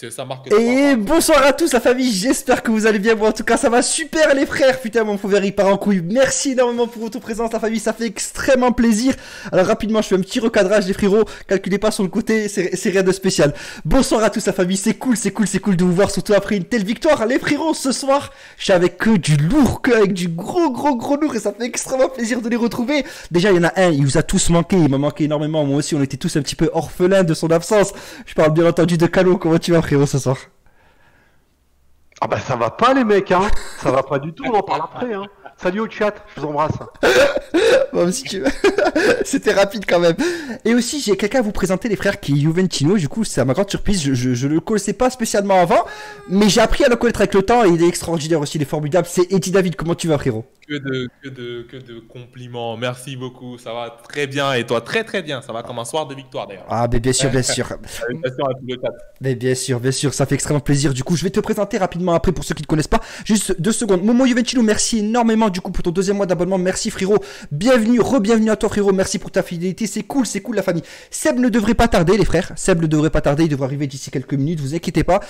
Ça marque trop Et important. bonsoir à tous la famille, j'espère que vous allez bien, moi en tout cas ça va super les frères, putain mon pauvre il part en couille, merci énormément pour votre présence la famille, ça fait extrêmement plaisir. Alors rapidement je fais un petit recadrage les frérots, calculez pas sur le côté, c'est rien de spécial. Bonsoir à tous la famille, c'est cool de vous voir, surtout après une telle victoire. Les frérots ce soir, je suis avec que du lourd, que avec du gros lourd et ça fait extrêmement plaisir de les retrouver. Déjà il y en a un, il vous a tous manqué, il m'a manqué énormément, moi aussi on était tous un petit peu orphelins de son absence. Je parle bien entendu de Calo, comment tu vas frérot ce soir? Ah bah ça va pas les mecs hein, ça va pas du tout, on en parle après hein. Salut au chat, je vous embrasse. Bon, si tu veux. C'était rapide quand même. Et aussi, j'ai quelqu'un à vous présenter, les frères, qui est Juventino. Du coup, c'est à ma grande surprise. Je le connaissais pas spécialement avant, mais j'ai appris à le connaître avec le temps et il est extraordinaire aussi, il est formidable. C'est Eddie David. Comment tu vas, frérot? Que de compliments. Merci beaucoup. Ça va très bien. Et toi, très très bien. Ça va comme un soir de victoire d'ailleurs. Ah, mais bien sûr, bien sûr. Salutations à tous les quatre. Mais bien sûr, ça fait extrêmement plaisir. Du coup, je vais te présenter rapidement après pour ceux qui ne te connaissent pas. Juste 2 secondes. Momo Juventino, merci énormément du coup pour ton 2e mois d'abonnement. Merci frérot. Bienvenue, re-bienvenue à toi frérot. Merci pour ta fidélité. C'est cool la famille. Seb ne devrait pas tarder les frères. Seb ne devrait pas tarder. Il devrait arriver d'ici quelques minutes. Vous inquiétez pas.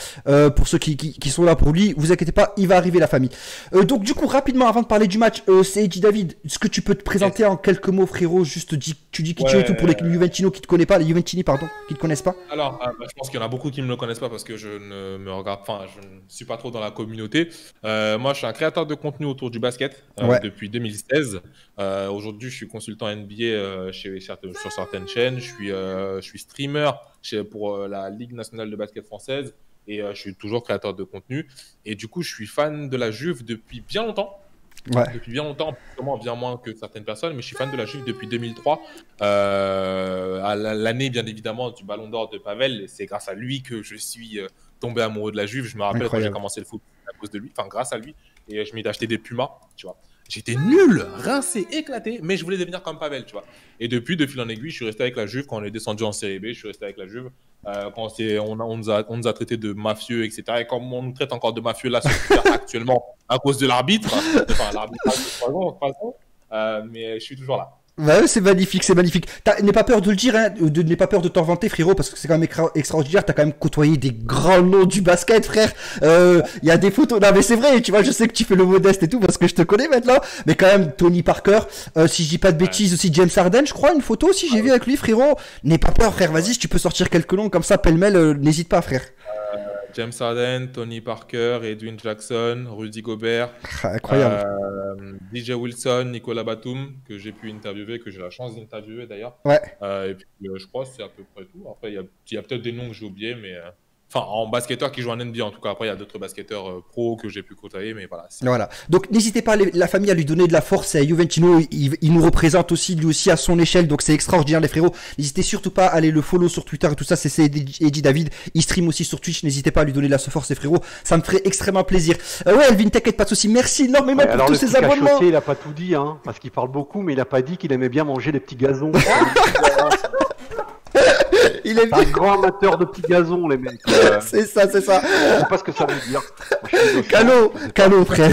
Pour ceux qui sont là pour lui, vous inquiétez pas. Il va arriver la famille. Donc du coup, rapidement avant de parler du match, c'est Eddie David. Est-ce que tu peux te présenter en quelques mots frérot? Juste tu dis qui tu es et tout pour les Juventino qui te connaissent pas. Les Juventini pardon, qui te connaissent pas. Alors, je pense qu'il y en a beaucoup qui ne me le connaissent pas parce que je ne me regarde, enfin, je ne suis pas trop dans la communauté. Moi, je suis un créateur de contenu autour du basket depuis 2016. Aujourd'hui, je suis consultant NBA sur certaines chaînes. Je suis streamer pour la Ligue nationale de basket française et je suis toujours créateur de contenu. Et du coup, je suis fan de la Juve depuis bien longtemps. Ouais. Depuis bien longtemps, comment bien moins que certaines personnes, mais je suis fan de la Juve depuis 2003, à l'année bien évidemment du Ballon d'Or de Pavel. C'est grâce à lui que je suis tombé amoureux de la Juve. Je me rappelle quand j'ai commencé le foot à cause de lui, enfin grâce à lui, et je m'étais acheté des Pumas, tu vois. J'étais nul, rincé, éclaté, mais je voulais devenir comme Pavel, tu vois. Et depuis, de fil en aiguille, je suis resté avec la Juve. Quand on est descendu en Série B, je suis resté avec la Juve. Quand on nous a traités de mafieux, etc. Et comme on nous traite encore de mafieux là sur Twitter actuellement à cause de l'arbitre, enfin l'arbitrage de 3 ans, mais je suis toujours là. Ouais, c'est magnifique, c'est magnifique. N'aie pas peur de le dire, hein, n'aie pas peur de t'en vanter, frérot, parce que c'est quand même extraordinaire. T'as quand même côtoyé des grands noms du basket, frère. Il y a des photos. Non, mais c'est vrai, tu vois, je sais que tu fais le modeste et tout, parce que je te connais maintenant. Mais quand même, Tony Parker, si je dis pas de bêtises, aussi James Harden, je crois, une photo aussi, j'ai vu avec lui, frérot. N'aie pas peur, frère, vas-y, si tu peux sortir quelques noms comme ça, pêle-mêle, n'hésite pas, frère. James Harden, Tony Parker, Edwin Jackson, Rudy Gobert, incroyable. DJ Wilson, Nicolas Batum, que j'ai pu interviewer, que j'ai la chance d'interviewer d'ailleurs. Ouais. Et puis je crois que c'est à peu près tout. Après, il y a peut-être des noms que j'ai oubliés, mais enfin, en basketteur qui joue en NBA en tout cas. Après, il y a d'autres basketteurs pro que j'ai pu côtoyer, mais voilà. Voilà. Donc n'hésitez pas la famille à lui donner de la force. C'est Juventino, il nous représente aussi lui aussi à son échelle. Donc c'est extraordinaire les frérots. N'hésitez surtout pas à aller le follow sur Twitter et tout ça. C'est Eddie David. Il stream aussi sur Twitch. N'hésitez pas à lui donner de la force les frérots. Ça me ferait extrêmement plaisir. Ouais Elvin, t'inquiète pas de soucis. Merci énormément pour tous ces abonnements. Il a pas tout dit hein, parce qu'il parle beaucoup, mais il a pas dit qu'il aimait bien manger les petits gazons. Il est un grand amateur de petits gazons, les mecs. C'est ça. Je sais pas ce que ça veut dire. Calo, frère.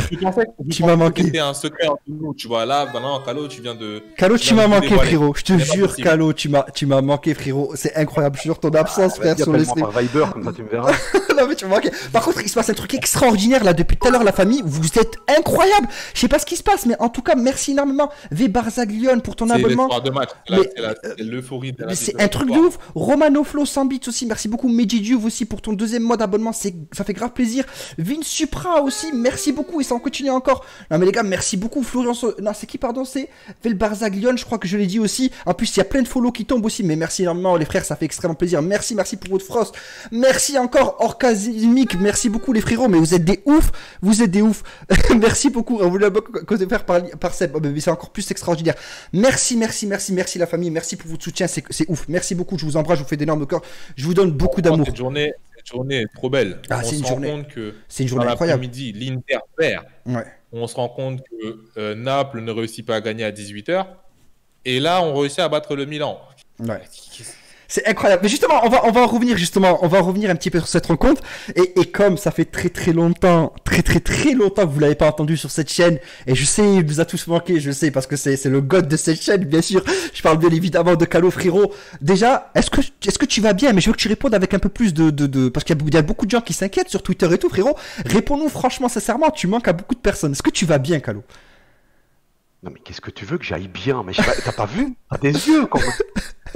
Tu m'as manqué. C'était un secret entre nous, tu vois. Là, maintenant, Calo, tu viens de. Calo, tu m'as manqué, frérot. Je te jure, Calo, tu m'as manqué, frérot. C'est incroyable. Je jure ton absence, frère, sur le stream. Par Viber, comme ça, tu me verras. Non, mais tu m'as manqué. Par contre, il se passe un truc extraordinaire là depuis tout à l'heure, la famille. Vous êtes incroyable. Je sais pas ce qui se passe, mais en tout cas, merci énormément. V Barzaglione pour ton abonnement. C'est de match. C'est l'euphorie de la. C'est un truc de ouf. Romano Flo 100 bits aussi. Merci beaucoup. Medjidiou aussi pour ton 2e mois d'abonnement. Ça fait grave plaisir. Vin Supra aussi. Merci beaucoup. Et ça en continue encore. Non, mais les gars, merci beaucoup. Florian. Non, c'est qui, pardon? C'est V Barzaglione. Je crois que je l'ai dit aussi. En plus, il y a plein de follow qui tombent aussi. Mais merci énormément, les frères. Ça fait extrêmement plaisir. Merci pour votre frost. Merci encore, Orcasimic. Merci beaucoup, les frérots. Mais vous êtes des oufs. Merci beaucoup. On voulait causer faire par Seb. Mais c'est encore plus extraordinaire. Merci, la famille. Merci pour votre soutien. C'est ouf. Merci beaucoup. Je vous embrasse. Je vous fais d'énormes corps. Je vous donne beaucoup d'amour. Cette journée est trop belle. Ah, on se rend compte que c'est une journée incroyable. L'après-midi, l'Inter perd. Ouais. On se rend compte que Naples ne réussit pas à gagner à 18h. Et là, on réussit à battre le Milan. Ouais. C'est incroyable. Mais justement, on va en revenir justement. On va en revenir un petit peu sur cette rencontre. Et comme ça fait très longtemps que vous l'avez pas entendu sur cette chaîne, et je sais, il vous a tous manqué, je sais, parce que c'est le god de cette chaîne, bien sûr. Je parle bien évidemment de Calo, frérot. Déjà, est-ce que tu vas bien? Mais je veux que tu répondes avec un peu plus parce qu'il y a beaucoup de gens qui s'inquiètent sur Twitter et tout, frérot. Réponds-nous franchement, sincèrement. Tu manques à beaucoup de personnes. Est-ce que tu vas bien, Calo? Non mais qu'est-ce que tu veux que j'aille bien? Mais t'as pas vu? T'as des yeux quand même.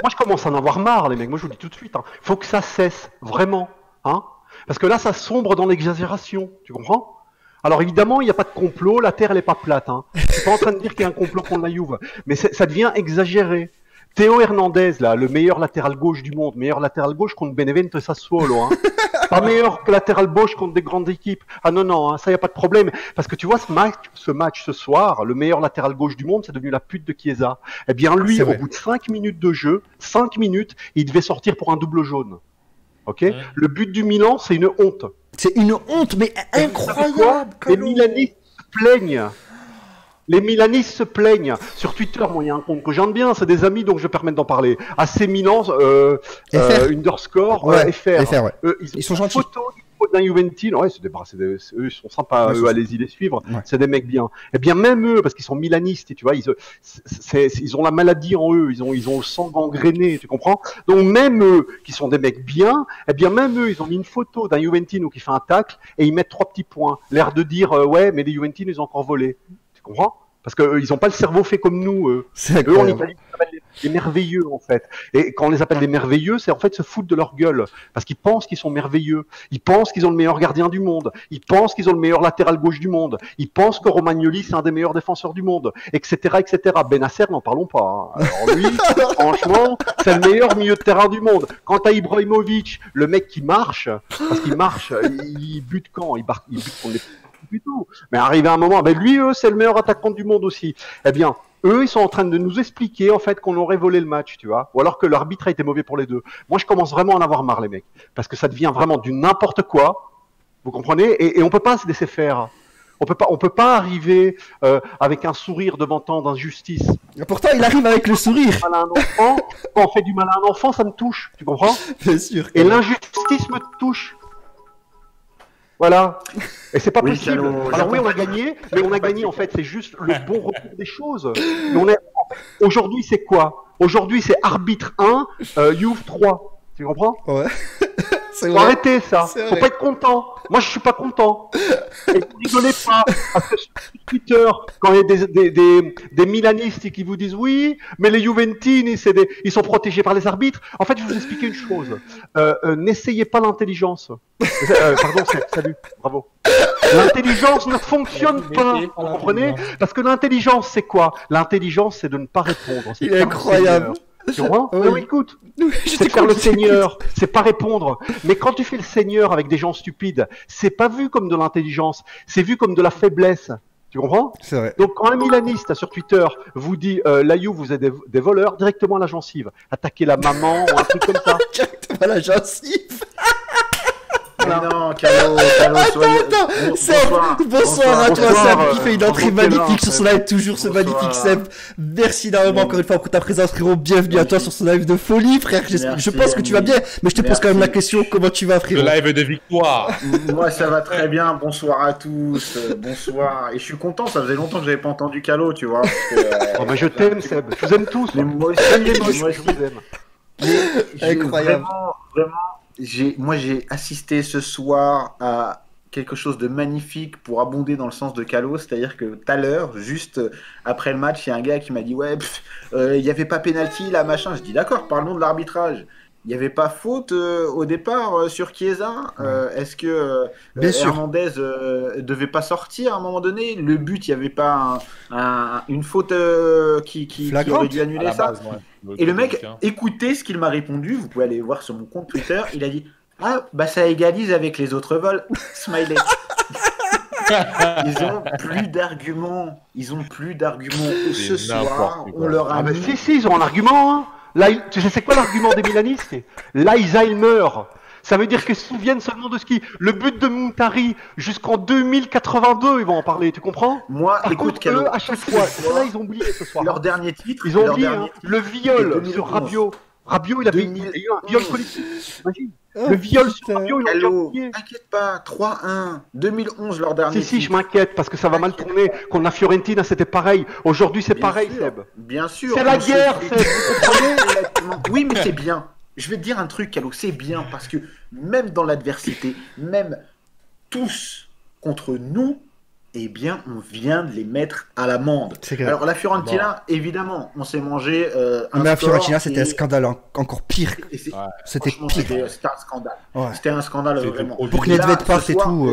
Moi je commence à en avoir marre les mecs, moi je vous le dis tout de suite. Hein. Faut que ça cesse, vraiment. Hein, parce que là ça sombre dans l'exagération, tu comprends? Alors évidemment il n'y a pas de complot, la Terre elle est pas plate. Hein. Je suis pas en train de dire qu'il y a un complot contre la Juve, mais ça devient exagéré. Théo Hernandez, là, le meilleur latéral gauche du monde, meilleur latéral gauche contre Benevento et Sassuolo. Hein. Pas meilleur que latéral gauche contre des grandes équipes. Ah non, hein, ça y a pas de problème. Parce que tu vois, ce match ce soir, le meilleur latéral gauche du monde, c'est devenu la pute de Chiesa. Eh bien lui, au bout de 5 minutes de jeu, 5 minutes, il devait sortir pour un double jaune. Ok. Le but du Milan, c'est une honte. C'est une honte, mais incroyable. Les Milanistes se plaignent. Les Milanistes se plaignent. Sur Twitter, moi, il y a un compte que j'aime bien, c'est des amis, donc je vais permettre d'en parler. AC Milan, underscore, FR. Ouais. Ils sont gentils. Photo d'un Juventino, ouais, eux, ils sont sympas, eux, allez-y les suivre. Ouais. C'est des mecs bien. Eh bien, même eux, parce qu'ils sont milanistes, tu vois, ils ont la maladie en eux, ils ont le sang gangréné, tu comprends? Donc, même eux, qui sont des mecs bien, eh bien, même eux, ils ont mis une photo d'un Juventino qui fait un tacle et ils mettent 3 petits points. L'air de dire, ouais, mais les Juventinos, ils ont encore volé. Tu comprends? Parce qu'ils n'ont pas le cerveau fait comme nous. Eux en Italie, ils s'appellent les merveilleux, en fait. Et quand on les appelle les merveilleux, c'est en fait se foutre de leur gueule. Parce qu'ils pensent qu'ils sont merveilleux. Ils pensent qu'ils ont le meilleur gardien du monde. Ils pensent qu'ils ont le meilleur latéral gauche du monde. Ils pensent que Romagnoli, c'est un des meilleurs défenseurs du monde. Etc., etc. Benacer, n'en parlons pas. Hein. Alors lui, franchement, c'est le meilleur milieu de terrain du monde. Quant à Ibrahimovic, le mec qui marche, parce qu'il marche, il bute quand? Il bute contre les... du tout. Mais arrivé à un moment, ben lui, c'est le meilleur attaquant du monde aussi. Eh bien, eux, ils sont en train de nous expliquer, en fait, qu'on aurait volé le match, tu vois. Ou alors que l'arbitre a été mauvais pour les deux. Moi, je commence vraiment à en avoir marre, les mecs. Parce que ça devient vraiment du n'importe quoi. Vous comprenez? Et on peut pas se laisser faire. On peut pas arriver avec un sourire devant tant d'injustice. Pourtant, il arrive avec le sourire. Quand on fait du mal à un enfant, ça me touche. Tu comprends? Bien sûr. Et l'injustice me touche. Voilà. Et c'est pas possible. Alors oui, on a gagné, mais on a gagné en fait, c'est juste le bon retour des choses. Aujourd'hui, c'est quoi? Aujourd'hui, c'est arbitre 1, Juve 3. Tu comprends? Ouais. Faut arrêter ça. Faut pas être content. Moi, je suis pas content. Et vous rigolez pas. Parce que sur Twitter, quand il y a des Milanistes qui vous disent oui, mais les Juventini, ils sont protégés par les arbitres. En fait, je vais vous expliquer une chose. N'essayez pas l'intelligence. Pardon, salut, bravo. L'intelligence ne fonctionne pas, vous comprenez? Parce que l'intelligence, c'est quoi? L'intelligence, c'est de ne pas répondre. Il est incroyable. Tu vois? Non, écoute, c'est faire le seigneur, c'est pas répondre. Mais quand tu fais le seigneur avec des gens stupides, c'est pas vu comme de l'intelligence, c'est vu comme de la faiblesse. Tu comprends? C'est vrai. Donc quand un milaniste sur Twitter vous dit la Juve, vous êtes des voleurs, directement à la gencive. Attaquez la maman ou un truc comme ça. Directement à la gencive. Mais non, Calo, bonsoir à toi, Seb, qui fait une entrée magnifique sur son live, toujours ce magnifique Seb. Merci énormément encore une fois pour ta présence, frérot. Bienvenue à toi sur ce live de folie, frère. Je pense que tu vas bien, mais je te pose quand même la question, comment tu vas, frérot? Le live de victoire. Moi, ça va très bien. Bonsoir à tous. Bonsoir. Et je suis content, ça faisait longtemps que j'avais pas entendu Calo, tu vois. Oh, mais je t'aime, Seb. Je vous aime tous. Mais moi aussi, je vous aime. Incroyable. Vraiment. Moi, j'ai assisté ce soir à quelque chose de magnifique pour abonder dans le sens de Calo, c'est-à-dire que tout à l'heure, juste après le match, il y a un gars qui m'a dit « Ouais, il n'y avait pas pénalty là, machin ». Je dis « D'accord, parlons de l'arbitrage ». Il n'y avait pas faute au départ sur Chiesa. Est-ce que Hernandez devait pas sortir à un moment donné? Le but, il n'y avait pas une faute qui aurait dû annuler ça. Base, ouais. Et le mec, écoutez ce qu'il m'a répondu. Vous pouvez aller voir sur mon compte Twitter. Il a dit « Ah, bah ça égalise avec les autres vols. » Smiley. Ils ont plus d'arguments. Ce soir, on leur a mis... Si, ils ont un argument, hein. Là, tu sais c'est quoi l'argument des Milanistes? L'Alzheimer. Ça veut dire qu'ils se souviennent seulement de ski. Le but de Montari, jusqu'en 2082, ils vont en parler, tu comprends? Moi, par écoute, contre, eux, à chaque fois, là, ils ont oublié ce soir. Leur dernier titre. Ils ont oublié le viol sur Rabiot. Rabiot, il a eu un viol collectif. Imagine. Le viol sur Rabiot, il a oublié. T'inquiète pas, 3-1. 2011, leur dernier. Si, je m'inquiète parce que ça va mal tourner. Contre la Fiorentina, c'était pareil. Aujourd'hui, c'est pareil, Seb. Bien sûr. C'est la guerre, Seb. Vous comprenez? Oui, mais c'est bien. Je vais te dire un truc, Calo, c'est bien parce que même dans l'adversité, même tous contre nous, eh bien, on vient de les mettre à l'amende. Alors, la Fiorentina, évidemment, on s'est mangé mais la Fiorentina, c'était un scandale encore pire. C'était pire. C'était un scandale. Ouais. C'était un scandale, vraiment. Pour que Nedved parte et tout.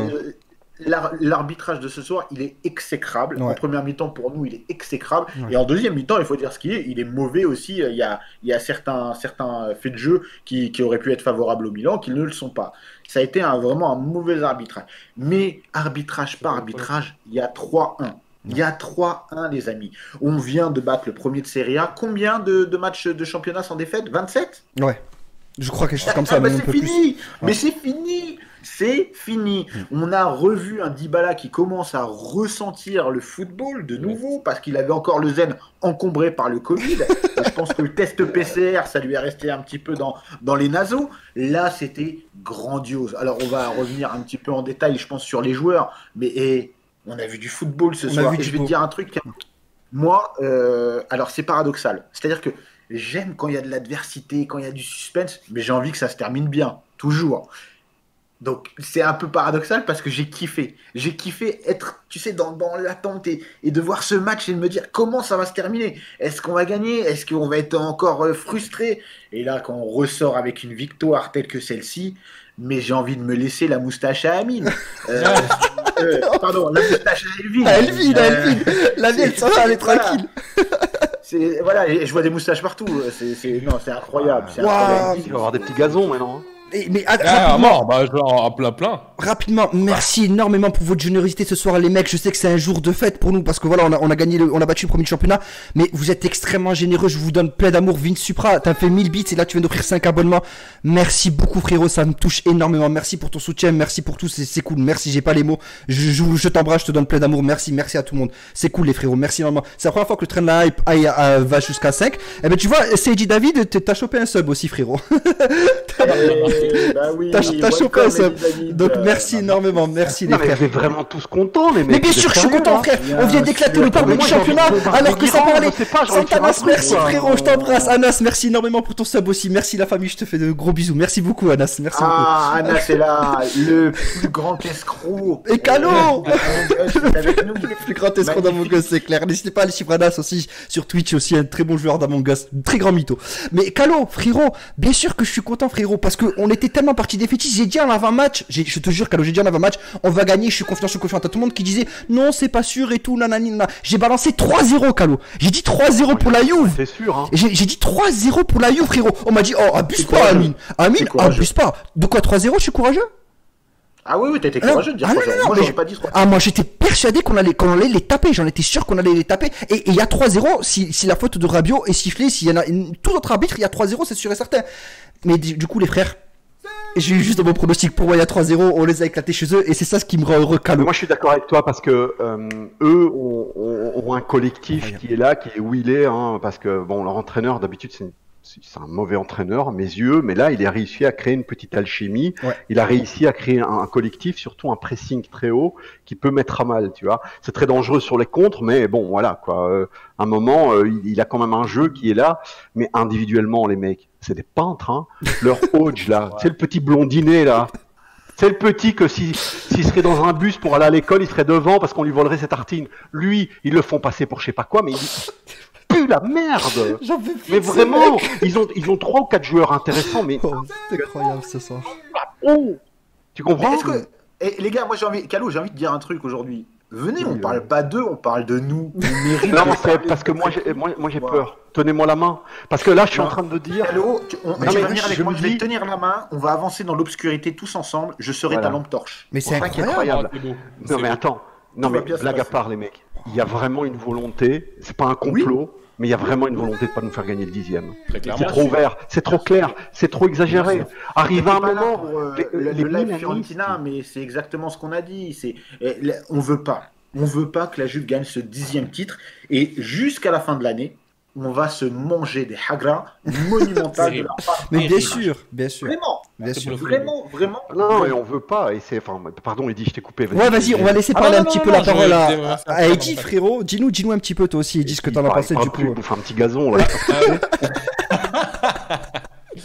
L'arbitrage de ce soir, il est exécrable. Ouais. En première mi-temps, pour nous, il est exécrable. Ouais. Et en deuxième mi-temps, il faut dire ce qu'il est. Il est mauvais aussi. Il y a certains faits de jeu qui auraient pu être favorables au Milan, qui ne le sont pas. Ça a été vraiment un mauvais arbitrage. Mais arbitrage par arbitrage, il y a 3-1. Il y a 3-1, les amis. On vient de battre le premier de Serie A. Combien de matchs de championnat sans défaite? 27? Ouais. Je crois quelque chose comme ça. Mais même c'est un peu fini. plus. Mais c'est fini. C'est fini. On a revu un Dybala qui commence à ressentir le football de nouveau parce qu'il avait encore le zen encombré par le Covid. Je pense que le test PCR, ça lui est resté un petit peu dans les naseaux. Là, c'était grandiose. Alors, on va revenir un petit peu en détail, je pense, sur les joueurs. Mais on a vu du football ce soir. Et je vais te dire un truc. Moi, alors c'est paradoxal. C'est-à-dire que j'aime quand il y a de l'adversité, quand il y a du suspense, mais j'ai envie que ça se termine bien, toujours. Donc c'est un peu paradoxal parce que j'ai kiffé. J'ai kiffé être, tu sais, dans l'attente et de voir ce match et de me dire comment ça va se terminer. Est-ce qu'on va gagner? Est-ce qu'on va être encore frustré? Et là, quand on ressort avec une victoire telle que celle-ci, mais j'ai envie de me laisser la moustache à Amine. Pardon, la moustache à Elvin. Elvin. La vie, ça va, elle est tranquille. Voilà, et je vois des moustaches partout. C'est incroyable. C'est incroyable. Il va y avoir des petits gazons maintenant. Mais mort, genre plein. Rapidement, merci énormément pour votre générosité ce soir, les mecs. Je sais que c'est un jour de fête pour nous parce que voilà, on a gagné, on a battu le premier du championnat. Mais vous êtes extrêmement généreux. Je vous donne plein d'amour. Vince Supra, t'as fait 1000 bits et là tu viens d'offrir 5 abonnements. Merci beaucoup, frérot. Ça me touche énormément. Merci pour ton soutien. Merci pour tout. C'est cool. Merci. J'ai pas les mots. Je t'embrasse. Je te donne plein d'amour. Merci à tout le monde. C'est cool, les frérots. Merci énormément. C'est la première fois que le train de la hype va jusqu'à 5. Eh ben, tu vois, Seiji David, t'as chopé un sub aussi, frérot. Bah oui, t'as chopé ça. Donc merci énormément, merci les frères. On est vraiment tous contents, les mecs. Mais bien sûr que je suis content, frère. On vient d'éclater le premier du championnat alors que ça parlait. Santanas, merci frérot, je t'embrasse. Anas, merci énormément pour ton sub aussi. Merci la famille, je te fais de gros bisous. Merci beaucoup, Anas. Merci beaucoup. Anas est là, le plus grand escroc. Et Calo, le plus grand escroc d'Among Us, c'est clair. N'hésitez pas à aller suivre Anas aussi sur Twitch, aussi un très bon joueur d'Among Us, très grand mytho. Mais Calo, frérot, bien sûr que je suis content, frérot, parce qu'on était tellement parti défaitiste. J'ai dit en avant-match, je te jure, Calo, j'ai dit en avant-match, on va gagner, je suis confiant. T'as tout le monde qui disait non, c'est pas sûr et tout, nanana. J'ai balancé 3-0, Calo. J'ai dit 3-0 pour la Juve. C'est sûr, hein. J'ai dit 3-0 pour la Juve, frérot. On m'a dit, oh, abuse pas, Amine. Amine, abuse pas. De quoi 3-0, je suis courageux? Ah oui, t'as été courageux de dire 3-0. Moi, j'ai pas dit 3-0. Ah, moi, j'étais persuadé qu'on allait les taper. J'en étais sûr qu'on allait les taper. Et il y a 3-0, si la faute de Rabiot est sifflée, s'il y en a tout autre arbitre, il y a 3-0, c'est sûr et certain. Mais du coup, les frères, j'ai eu juste dans mon pronostic, pour moi il y a 3-0, on les a éclatés chez eux et c'est ça ce qui me rend heureux, Calo. Moi je suis d'accord avec toi parce que eux ont un collectif qui est là, qui est où il est, hein, parce que bon, leur entraîneur d'habitude c'est un mauvais entraîneur à mes yeux, mais là il a réussi à créer une petite alchimie, il a réussi à créer un collectif, surtout un pressing très haut qui peut mettre à mal, tu vois. C'est très dangereux sur les contres, mais bon voilà quoi. À un moment, il a quand même un jeu qui est là, mais individuellement les mecs, c'est des peintres, hein. Leur Hodge là, c'est le petit blondinet là. C'est le petit que s'il serait dans un bus pour aller à l'école, il serait devant parce qu'on lui volerait ses tartines. Lui, ils le font passer pour je sais pas quoi, mais pue la merde. Mais vraiment, ils ont 3 ou 4 joueurs intéressants, mais c'est incroyable ce soir. Oh, tu comprends? Les gars, moi j'ai envie de dire un truc aujourd'hui. Venez, on parle pas d'eux, on parle de nous. Non, c'est parce que moi j'ai peur. Tenez-moi la main. Parce que là, je suis en train de dire. Calo, tu vas venir avec moi, je vais te tenir la main, on va avancer dans l'obscurité tous ensemble, je serai ta lampe torche. Mais c'est incroyable. Non, mais attends. Non, mais blague à part, les mecs. Il y a vraiment une volonté, c'est pas un complot. Mais il y a vraiment une volonté de pas nous faire gagner le 10e. C'est trop ouvert, c'est trop clair, c'est trop exagéré. Arrive un moment, le live Fiorentina, mais c'est exactement ce qu'on a dit. On veut pas que la Juve gagne ce 10e titre et jusqu'à la fin de l'année, on va se manger des hagras monumentales de leur part. Mais bien sûr. Vraiment, Bien sûr. vraiment. Non, et on veut pas. Et c'est, enfin, pardon, Eddy, je t'ai coupé. Ouais, vas-y, on va laisser parler un petit peu la parole à Eddy, non. frérot. Dis-nous un petit peu toi aussi, Eddy, ce que t'en as pensé du coup. On fait un petit gazon là.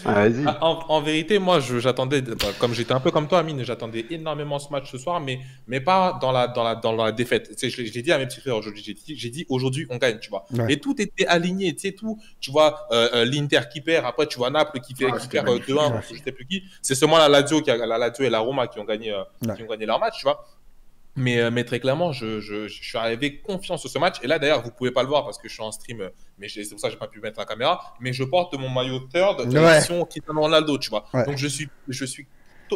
Vas-y. En vérité, moi, j'attendais, comme j'étais un peu comme toi, Amine, j'attendais énormément ce match ce soir, mais pas dans la défaite. Tu sais, je l'ai dit à mes petits frères aujourd'hui, j'ai dit aujourd'hui, on gagne, tu vois. Ouais. Et tout était aligné, tu sais, tout. Tu vois, l'Inter qui perd, après, tu vois Naples qui perd 2-1, je sais plus qui. C'est seulement la Lazio et la Roma qui ont gagné leur match, tu vois. Mais très clairement, je suis arrivé confiant sur ce match. Et là, d'ailleurs, vous pouvez pas le voir parce que je suis en stream, mais c'est pour ça que j'ai pas pu mettre la caméra. Mais je porte mon maillot third de l'édition Cristiano Ronaldo, tu vois. Ouais. Donc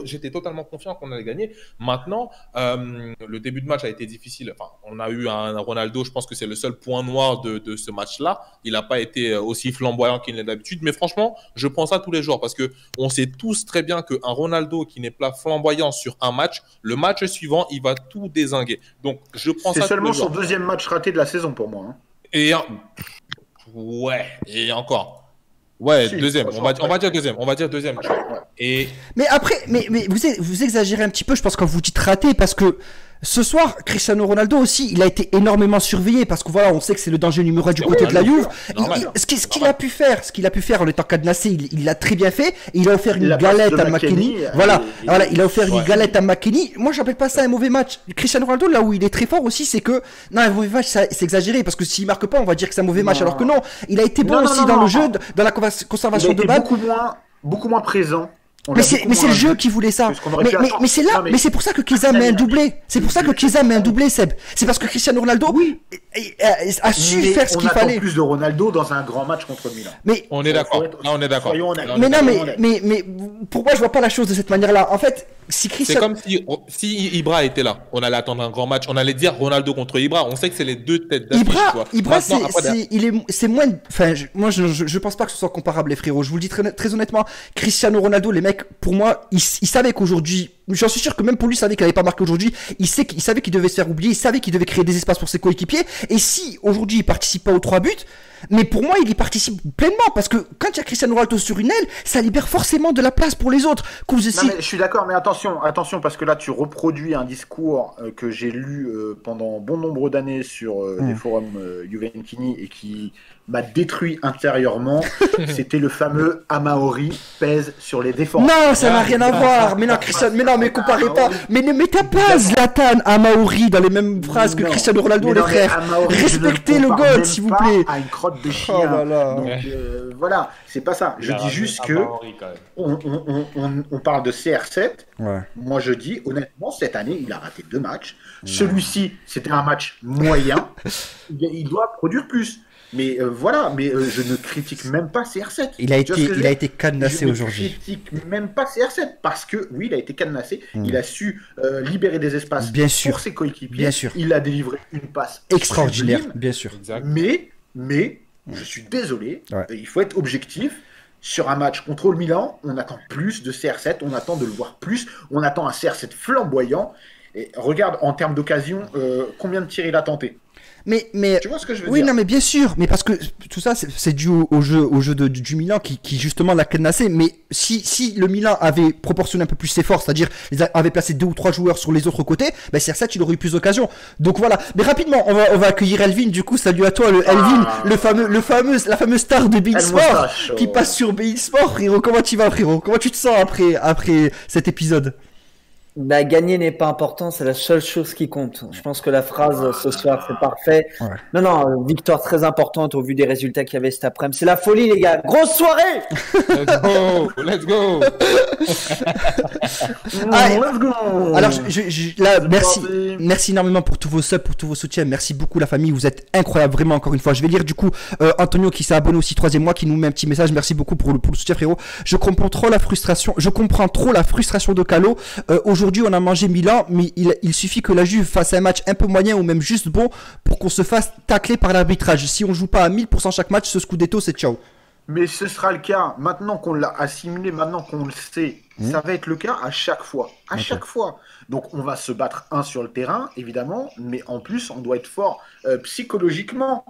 j'étais totalement confiant qu'on allait gagner. Maintenant, le début de match a été difficile. Enfin, on a eu un Ronaldo, je pense que c'est le seul point noir de ce match-là. Il n'a pas été aussi flamboyant qu'il l'est d'habitude. Mais franchement, je prends ça tous les jours parce que on sait tous très bien qu'un Ronaldo qui n'est pas flamboyant sur un match, le match suivant, il va tout dézinguer. Donc, je prends ça tous les jours. C'est seulement son deuxième match raté de la saison pour moi. Hein. Et encore. Ouais, Si, deuxième. On va dire deuxième. Tu vois. Et Mais après, mais vous exagérez un petit peu, je pense, quand vous dites raté, parce que ce soir, Cristiano Ronaldo aussi, il a été énormément surveillé, parce que voilà, on sait que c'est le danger numéro 1 du côté de la Juve. Ce qu'il a pu faire en étant cadenassé, il l'a très bien fait. Il a offert une galette à McKennie. Voilà, il a offert une galette à McKennie. Moi, j'appelle pas ça un mauvais match. Cristiano Ronaldo, là où il est très fort aussi, c'est que non, un mauvais match, c'est exagéré, parce que s'il marque pas, on va dire que c'est un mauvais match, alors que non, il a été bon aussi dans le jeu, dans la conservation de balle. Beaucoup moins présent. Mais c'est le jeu qui voulait ça. Mais c'est là, mais c'est pour ça que Chiesa met un doublé. C'est pour ça que Chiesa met un doublé, Seb. C'est parce que Cristiano Ronaldo a su faire ce qu'il fallait. On attend plus de Ronaldo dans un grand match contre Milan. Mais on est d'accord. On est d'accord. Mais non, mais pour moi, je vois pas la chose de cette manière-là. En fait, si Cristiano... C'est comme si Ibra était là. On allait attendre un grand match. On allait dire Ronaldo contre Ibra. On sait que c'est les deux têtes d'affiche. Ibra, c'est moins. Enfin, moi, je pense pas que ce soit comparable, les frérots. Je vous le dis très honnêtement. Cristiano Ronaldo, les mecs, pour moi, il savait qu'aujourd'hui, j'en suis sûr que même pour lui, il savait qu'il n'avait pas marqué aujourd'hui. Il savait qu'il devait se faire oublier. Il savait qu'il devait créer des espaces pour ses coéquipiers. Et si aujourd'hui, il participe pas aux 3 buts, mais pour moi, il y participe pleinement parce que quand il y a Cristiano Ronaldo sur une aile, ça libère forcément de la place pour les autres. Non, mais je suis d'accord, mais attention, parce que là, tu reproduis un discours que j'ai lu pendant bon nombre d'années sur des forums Juventini et qui m'a détruit intérieurement. C'était le fameux Amaori pèse sur les défenses. Non, ça n'a rien à voir. Mais non, Cristiano, mais comparez pas. Mais ne mettez pas Zlatan Amaori dans les mêmes phrases que Cristiano Ronaldo, les frères. Respectez le GOAT, s'il vous plaît. À une crotte de chien. Oh là là. Donc, voilà, c'est pas ça. Je dis juste que on parle de CR7. Ouais. Moi, je dis honnêtement, cette année, il a raté 2 matchs. Celui-ci, c'était un match moyen. Il doit produire plus. Mais voilà, je ne critique même pas CR7. Il a été cadenassé aujourd'hui. Je ne critique même pas CR7 parce que oui, il a été cadenassé. Il a su libérer des espaces pour ses coéquipiers. Bien sûr. Il a délivré une passe extraordinaire, sublime. bien sûr. Exact. Mais je suis désolé, il faut être objectif. Sur un match contre le Milan, on attend plus de CR7, on attend de le voir plus, on attend un CR7 flamboyant. Et regarde, en termes d'occasion, combien de tirs il a tenté. Mais tu vois ce que je veux oui, dire? Non, mais bien sûr, mais parce que tout ça, c'est dû au jeu du Milan qui justement l'a cadenassé. Mais si le Milan avait proportionné un peu plus ses forces, c'est-à-dire avait placé 2 ou 3 joueurs sur les autres côtés, ben CR7 il aurait eu plus d'occasions. Donc voilà. Mais rapidement, on va accueillir Elvin. Du coup, salut à toi, Elvin, la fameuse star de Bein Sport qui passe sur Bein Sport. Frérot, comment tu vas, frérot? Comment tu te sens après cet épisode? Bah, gagner n'est pas important, c'est la seule chose qui compte. Je pense que la phrase ce soir, c'est parfait. Ouais. Non, victoire très importante au vu des résultats qu'il y avait cet après-midi. C'est la folie, les gars. Grosse soirée! Let's go! Let's go! Alors, là, merci énormément pour tous vos subs, pour tous vos soutiens. Merci beaucoup, la famille. Vous êtes incroyables, vraiment, encore une fois. Je vais lire, du coup, Antonio qui s'est abonné aussi 3e mois, qui nous met un petit message. Merci beaucoup pour le soutien, frérot. Je comprends trop la frustration de Calo. Aujourd'hui, on a mangé Milan, mais il suffit que la Juve fasse un match un peu moyen ou même juste bon pour qu'on se fasse tacler par l'arbitrage. Si on joue pas à 1000% chaque match, ce Scudetto, c'est ciao. Mais ce sera le cas. Maintenant qu'on l'a assimilé, maintenant qu'on le sait, ça va être le cas à chaque fois. À chaque fois. Donc on va se battre sur le terrain, évidemment, mais en plus, on doit être fort psychologiquement,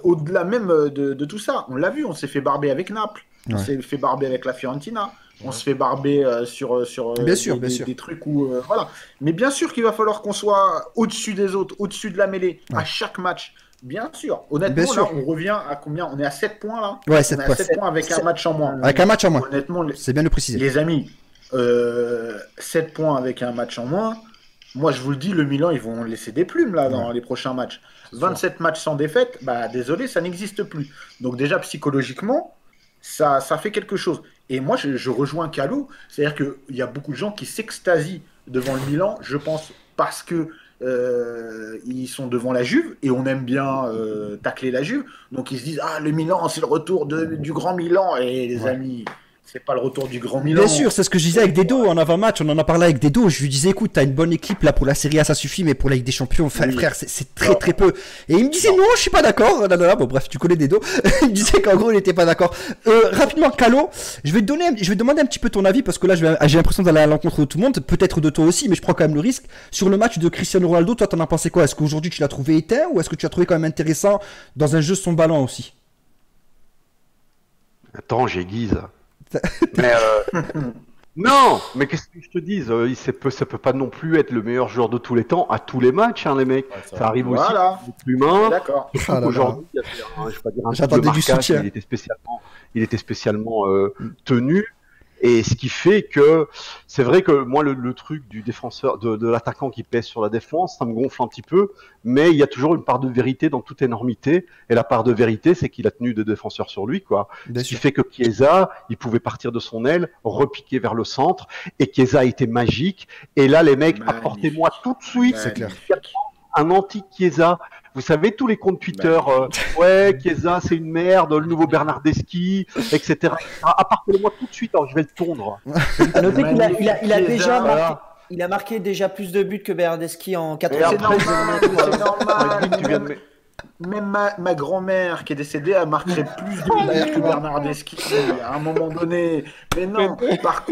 au-delà même de tout ça. On l'a vu, on s'est fait barber avec Naples, on s'est fait barber avec la Fiorentina, on se fait barber sur des trucs où... voilà. Mais bien sûr qu'il va falloir qu'on soit au-dessus des autres, au-dessus de la mêlée, à chaque match. Bien sûr. Honnêtement, là, on revient à combien? On est à 7 points, là. Ouais, 7 points. 7 points avec un match en moins. Avec un match en moins. Honnêtement, c'est bien de préciser. Les amis, 7 points avec un match en moins. Moi, je vous le dis, le Milan, ils vont laisser des plumes, là, dans les prochains matchs. 27 matchs sans défaite, bah, désolé, ça n'existe plus. Donc, déjà, psychologiquement, ça fait quelque chose. Et moi, je rejoins Kalou. C'est-à-dire qu'il y a beaucoup de gens qui s'extasient devant le Milan, je pense, parce que ils sont devant la Juve et on aime bien tacler la Juve, donc ils se disent le Milan c'est le retour du grand Milan, et les amis, c'est pas le retour du grand Milan. Bien sûr, c'est ce que je disais avec Dedo en avant-match, on en a parlé avec Dedo, je lui disais écoute, t'as une bonne équipe là pour la Serie A, ça suffit, mais pour la Ligue des Champions, frère, c'est très peu. Et il me disait non, je suis pas d'accord. Bon bref, tu connais Dedo. Il me disait qu'en gros il était pas d'accord. Rapidement, Calo, je vais demander un petit peu ton avis parce que là j'ai l'impression d'aller à l'encontre de tout le monde, peut-être de toi aussi, mais je prends quand même le risque. Sur le match de Cristiano Ronaldo, toi t'en as pensé quoi? Est-ce qu'aujourd'hui tu l'as trouvé éteint ou est-ce que tu as trouvé quand même intéressant dans un jeu son ballon aussi? Attends, j'aiguise. Mais non, mais qu'est-ce que je te dise, ça peut pas non plus être le meilleur joueur de tous les temps à tous les matchs, hein, les mecs. Ça arrive aussi. Être humain. D'accord. Aujourd'hui, il y a je vais pas dire un type de marquage, il était spécialement tenu. Et ce qui fait que c'est vrai que moi le truc du défenseur, de l'attaquant qui pèse sur la défense, ça me gonfle un petit peu, mais il y a toujours une part de vérité dans toute énormité, et la part de vérité c'est qu'il a tenu des défenseurs sur lui, quoi. Ce qui fait que Chiesa, il pouvait partir de son aile, repiquer vers le centre, et Chiesa a été magique, et là les mecs, apportez-moi tout de suite un anti-Chiesa. Vous savez, tous les comptes Twitter, ouais, Chiesa, c'est une merde, le nouveau Bernardeschi, etc. Apportez-moi tout de suite, alors je vais le tondre. À noter qu'il a déjà marqué. Il a marqué déjà plus de buts que Bernardeschi en 80 ans. C'est normal. Même ma grand-mère qui est décédée a marqué plus de buts que Bernardeschi à un moment donné. Mais non, par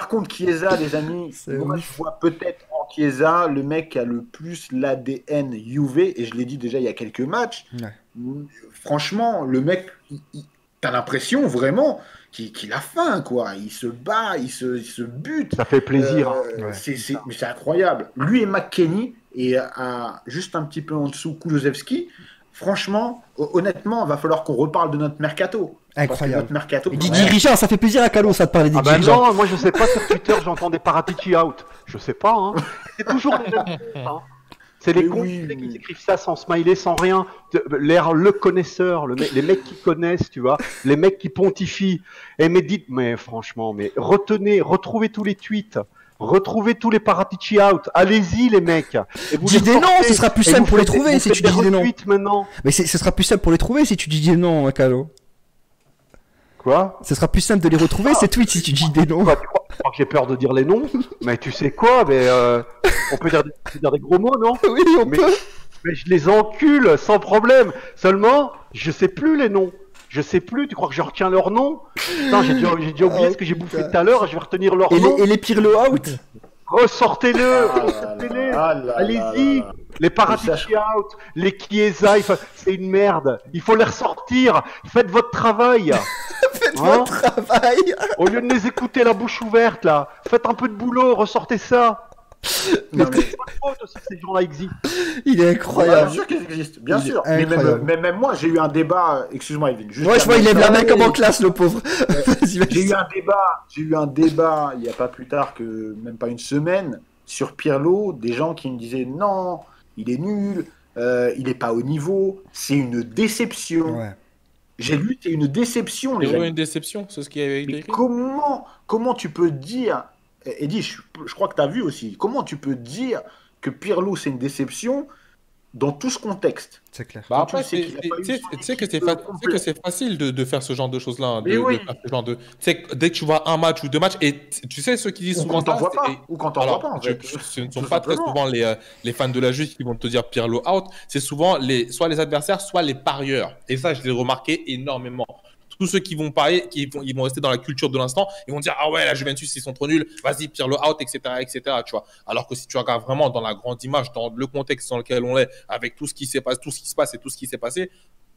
contre, Chiesa, les amis, moi je vois peut-être en Chiesa le mec qui a le plus l'ADN Juve, et je l'ai dit déjà il y a quelques matchs. Franchement, le mec, t'as l'impression vraiment qu'il a faim, quoi. Il se bat, il se bute. Ça fait plaisir. Mais c'est incroyable. Lui et McKennie, et juste un petit peu en dessous, Kulusevski. Franchement, honnêtement, il va falloir qu'on reparle de notre mercato. Incroyable. Notre mercato, et dirigeant, ça fait plaisir à Calo, ça te parler des dirigeants. Non, moi je sais pas, sur Twitter j'entends des Paratici out. Je sais pas, hein. C'est toujours les mêmes hein. C'est les cons qui écrivent ça sans smiley, sans rien. L'air le connaisseur, les mecs qui connaissent, tu vois, les mecs qui pontifient. Et mais franchement, retrouvez tous les tweets. Retrouvez tous les Paratici out. Allez-y, les mecs. Dis des noms, ce sera plus simple pour les trouver si tu dis des noms. Maintenant. Mais ce sera plus simple pour les trouver si tu dis des noms, Calo. Quoi? Ce sera plus simple de les retrouver, ces tweets, si tu dis des noms. Tu crois que j'ai peur de dire les noms? Mais tu sais quoi? Mais on peut dire des gros mots, non? Oui, on peut. Mais je les encule sans problème. Seulement, je sais plus les noms. Je sais plus, tu crois que je retiens leur nom? Putain, j'ai déjà oublié ce que j'ai bouffé tout à l'heure, je vais retenir leur nom. Et les Pirlo out? Ressortez-le, allez-y. Les Paratici out, les Chiesa, c'est une merde. Il faut les ressortir. Faites votre travail. Faites votre travail. Au lieu de les écouter la bouche ouverte, là. Faites un peu de boulot, ressortez ça. Mais c'est pas faute aussi que ces gens-là existent. Il est incroyable. Bien sûr qu'ils existent, bien sûr. Mais même moi, j'ai eu un débat. Excuse-moi, Evin. Ouais, je vois, il lève la main comme en classe, le pauvre. J'ai eu un débat il n'y a pas plus tard que même pas une semaine sur Pirlo. Des gens qui me disaient non, il est nul, il n'est pas au niveau, c'est une déception. Ouais. J'ai lu, c'est une déception. C'est une déception, c'est ce qui avait été écrit. Comment tu peux dire. Eddy, je crois que tu as vu aussi. Comment tu peux dire que Pirlo, c'est une déception dans tout ce contexte? C'est clair. Bah après, tu sais que c'est facile de faire ce genre de choses-là. Hein, dès que tu vois un match ou deux matchs, et tu sais, ceux qui disent souvent ça. Ou quand t'en vois pas, en fait. Ce ne sont pas très souvent les fans de la Juve qui vont te dire Pirlo out. C'est souvent soit les adversaires, soit les parieurs. Et ça, je l'ai remarqué énormément. tous ceux qui vont parier, ils vont rester dans la culture de l'instant, ils vont dire ah ouais la Juventus ils sont trop nuls, vas-y Pirlo out, etc., tu vois. Alors que si tu regardes vraiment dans la grande image, dans le contexte dans lequel on est, avec tout ce qui se passe et tout ce qui s'est passé,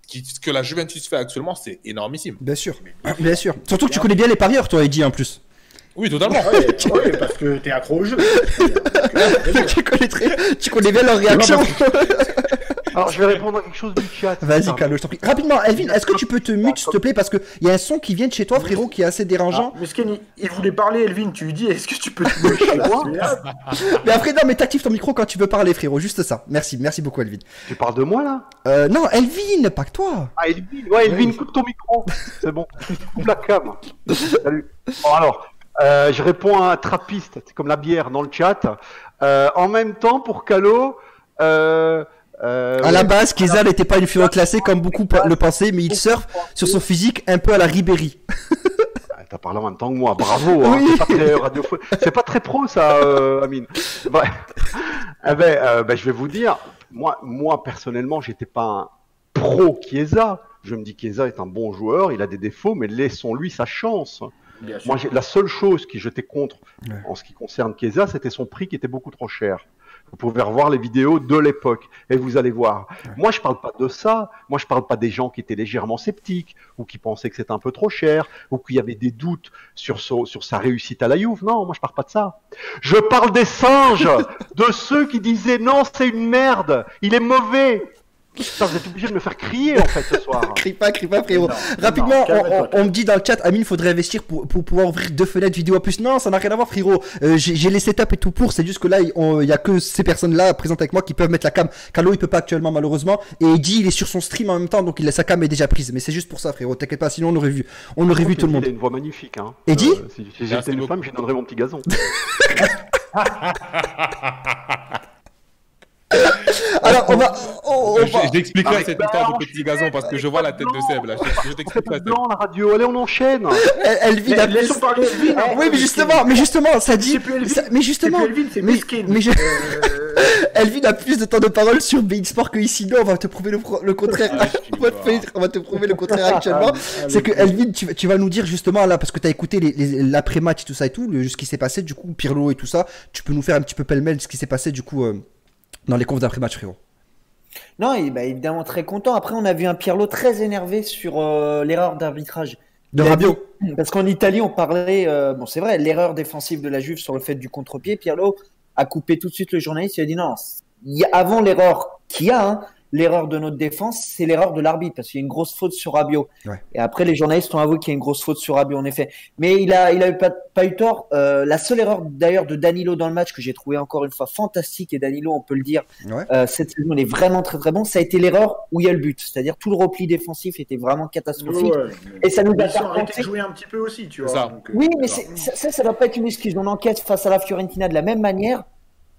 ce que la Juventus fait actuellement, c'est énormissime. Bien sûr, bien sûr. Surtout que tu connais bien les parieurs, toi, Eddy, en plus. Oui, totalement. Ouais, parce que t'es accro au jeu. Tu connais bien leur réaction. Alors, je vais répondre à quelque chose du chat. Vas-y, Carlo, je t'en prie. Rapidement, Elvin, est-ce que tu peux te mute, s'il te plaît, parce qu'il y a un son qui vient de chez toi, frérot, qui est assez dérangeant. Mais Sken, il voulait parler, Elvin, tu lui dis, est-ce que tu peux te mute chez moi? Mais après, non, mais t'actives ton micro quand tu veux parler, frérot, juste ça. Merci beaucoup, Elvin. Tu parles de moi, là? Non, Elvin, pas que toi. Ah, Elvin, ouais, Elvin, coupe ton micro. C'est bon, coupe la cam. Salut. Bon, alors, je réponds à un trappiste, c'est comme la bière dans le chat. En même temps, pour Calo, à la base, Chiesa n'était pas une figure classée comme beaucoup le pensaient, mais il surfe sur son physique un peu à la Ribéry. T'as parlé en même temps que moi, bravo. Hein, Oui. c'est pas très radiophonique. C'est pas très pro ça, Amine. Bref. Je vais vous dire, moi personnellement, j'étais pas un pro Chiesa. Je me dis Chiesa est un bon joueur, il a des défauts, mais laissons-lui sa chance. Moi, la seule chose qui j'étais contre en ce qui concerne Chiesa, c'était son prix qui était beaucoup trop cher. Vous pouvez revoir les vidéos de l'époque et vous allez voir. Moi, je parle pas de ça. Moi, je parle pas des gens qui étaient légèrement sceptiques ou qui pensaient que c'était un peu trop cher ou qu'il y avait des doutes sur sa réussite à la Juve. Non, moi, je parle pas de ça. Je parle des singes, de ceux qui disaient non, c'est une merde, il est mauvais. Putain, vous êtes obligé de me faire crier en fait ce soir. Crie pas, frérot. Rapidement, on me dit dans le chat, Amine, faudrait investir pour pouvoir ouvrir 2 fenêtres vidéo en plus. Non, ça n'a rien à voir, frérot. J'ai les setups et tout pour. C'est juste que là, il y a que ces personnes-là présentes avec moi qui peuvent mettre la cam. Carlo, il peut pas actuellement, malheureusement. Et Eddy, il est sur son stream en même temps, donc sa cam est déjà prise. Mais c'est juste pour ça, frérot. T'inquiète pas, sinon on aurait vu tout le monde. Il a une voix magnifique. Hein. Eddy, si j'étais une femme, je lui donnerais mon petit gazon. Alors, Je t'expliquerai cette histoire de petit gazon parce que je vois la tête de Seb là. Je t'expliquerai. Blanc la radio, allez, on enchaîne. Elvin a Laissons parler Elvin. Oui, mais justement, ça dit. Mais justement, Elvin a plus de temps de parole sur Bein Sport que ici. Non, on va te prouver le contraire. On va te prouver le contraire actuellement. C'est que Elvin, tu vas nous dire justement là, parce que tu as écouté l'après-match, tout ça et tout, ce qui s'est passé, du coup, Pirlo et tout ça. Tu peux nous faire un petit peu pêle-mêle ce qui s'est passé, du coup, dans les confs d'après-match, frérot. Non, évidemment très content. Après, on a vu un Pirlo très énervé sur l'erreur d'arbitrage. De Rabiot. Parce qu'en Italie, on parlait, c'est vrai, l'erreur défensive de la Juve sur le fait du contre-pied. Pirlo a coupé tout de suite le journaliste. Il a dit non, avant l'erreur qu'il y a, l'erreur de notre défense, c'est l'erreur de l'arbitre parce qu'il y a une grosse faute sur Rabiot. Ouais. Et après, les journalistes ont avoué qu'il y a une grosse faute sur Rabiot, en effet. Mais il a pas eu tort. La seule erreur d'ailleurs de Danilo dans le match que j'ai trouvé encore une fois fantastique, et Danilo, on peut le dire, cette saison, il est vraiment très très bon. Ça a été l'erreur où il y a le but, c'est-à-dire tout le repli défensif était vraiment catastrophique. Et ça nous a arrêté de jouer un petit peu aussi, tu vois. Ça. Donc, oui, mais ça doit pas être une excuse. On enquête face à la Fiorentina de la même manière.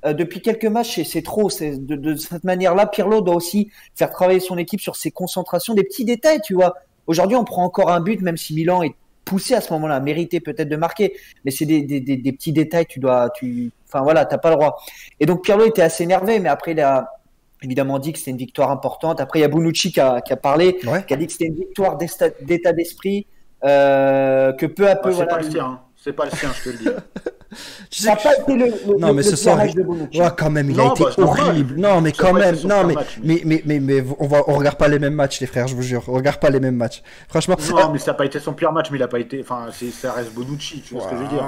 Depuis quelques matchs, c'est trop. De cette manière-là, Pirlo doit aussi faire travailler son équipe sur ses concentrations, des petits détails, tu vois. Aujourd'hui, on prend encore un but, même si Milan est poussé à ce moment-là, mérité peut-être de marquer, mais c'est des petits détails. Enfin voilà, t'as pas le droit. Et donc Pirlo était assez énervé, mais après il a évidemment dit que c'était une victoire importante. Après il y a Bonucci qui a parlé, qui a dit que c'était une victoire d'état d'esprit, que peu à peu. C'est pas le sien. C'est pas le sien, je te le dis. Ça n'a pas été non, mais ce soir, quand même, il a été horrible. Non, mais quand même, mais on regarde pas les mêmes matchs, les frères, je vous jure. On regarde pas les mêmes matchs. Franchement. Non, mais ça n'a pas été son pire match, mais il a pas été. Enfin, ça reste Bonucci, tu vois ce que je veux dire.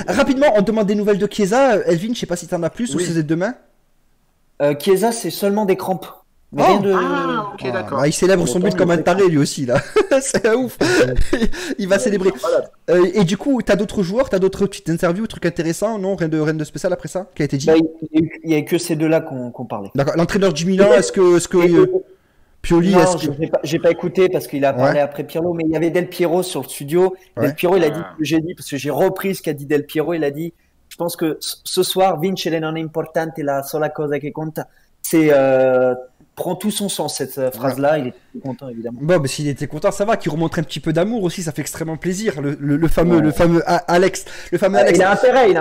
Rapidement, on demande des nouvelles de Chiesa. Elvin, je sais pas si t'en as plus ou si c'est demain. Chiesa, c'est seulement des crampes. Ok, d'accord. Il célèbre son but comme un taré lui aussi là. C'est un ouf. Il va célébrer. Et du coup, t'as d'autres joueurs, t'as d'autres petites interviews, trucs intéressants, non? Rien de spécial après ça qui a été dit. Il y a que ces deux-là qu'on parlait. D'accord. L'entraîneur du Milan, est-ce que Pioli, non, j'ai pas écouté parce qu'il a parlé après Pirlo, mais il y avait Del Piero sur le studio. Del Piero, il a dit ce que j'ai dit parce que j'ai repris ce qu'a dit Del Piero. Il a dit, je pense que ce soir, vincere non è importante, la sola cosa che conta prend tout son sens cette phrase-là. Il est content évidemment. Bon, mais s'il était content, ça va. Qu'il remonte un petit peu d'amour aussi, ça fait extrêmement plaisir. Le fameux Alex, Alex. Il a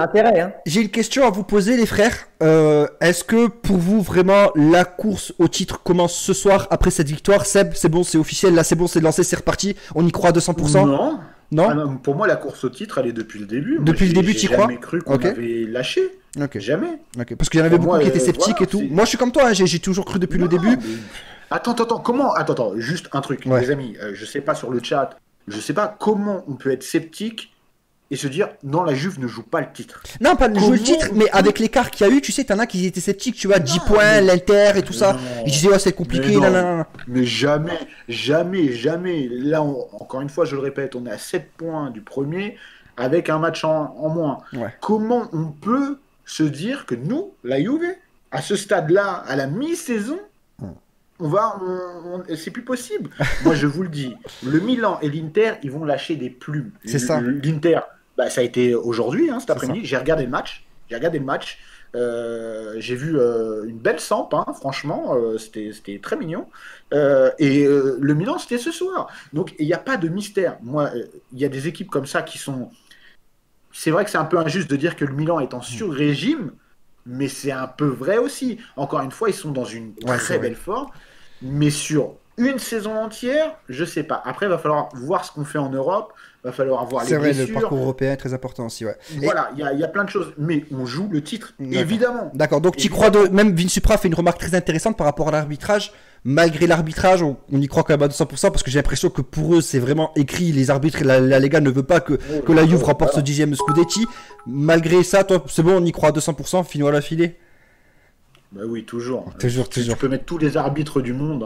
intérêt. Hein. J'ai une question à vous poser, les frères. Est-ce que pour vous vraiment la course au titre commence ce soir après cette victoire? Seb, c'est bon, c'est officiel. Là, c'est bon, c'est lancé, c'est reparti. On y croit à 200%? Non. Ah non, pour moi, la course au titre, elle est depuis le début. Depuis le début, tu y crois? J'ai jamais cru qu'on avait lâché. Jamais. Ok. Parce qu'il y en avait beaucoup qui étaient sceptiques et tout. Moi, je suis comme toi. Hein, j'ai toujours cru depuis le début. Mais... Attends. Attends, juste un truc, les amis. Je sais pas sur le chat. Je sais pas comment on peut être sceptique et se dire non, la Juve ne joue pas le titre. Non, pas jouer le titre, mais avec l'écart qu'il y a eu, tu sais, t'en as qui étaient sceptiques, tu vois, 10 points, l'Inter et tout ça. Ils disaient, c'est compliqué, non. Mais jamais. Là, encore une fois, je le répète, on est à 7 points du premier avec un match en moins. Ouais. Comment on peut se dire que nous, la Juve, à ce stade-là, à la mi-saison, c'est plus possible. Moi, je vous le dis, le Milan et l'Inter, ils vont lâcher des plumes. C'est ça. L'Inter, ça a été aujourd'hui, cet après-midi. J'ai regardé le match. J'ai vu une belle samp, franchement, c'était très mignon. Et le Milan, c'était ce soir. Donc, il n'y a pas de mystère. Moi, il y a des équipes comme ça qui sont... C'est vrai que c'est un peu injuste de dire que le Milan est en sur-régime, mais c'est un peu vrai aussi. Encore une fois, ils sont dans une très belle forme, mais sur une saison entière, je sais pas. Après, il va falloir voir ce qu'on fait en Europe, il va falloir voir les blessures. Le parcours européen est très important aussi, ouais. Voilà, il y a plein de choses, mais on joue le titre, évidemment. D'accord, donc tu crois, même Vin Supra fait une remarque très intéressante par rapport à l'arbitrage. Malgré l'arbitrage, on y croit quand même à 200% parce que j'ai l'impression que pour eux, c'est vraiment écrit, les arbitres et la Lega ne veut pas que la Juve remporte ce 10e Scudetti. Malgré ça, toi, c'est bon, on y croit à 200%, Fino à la filée? Bah oui, toujours. Toujours. Tu peux mettre tous les arbitres du monde.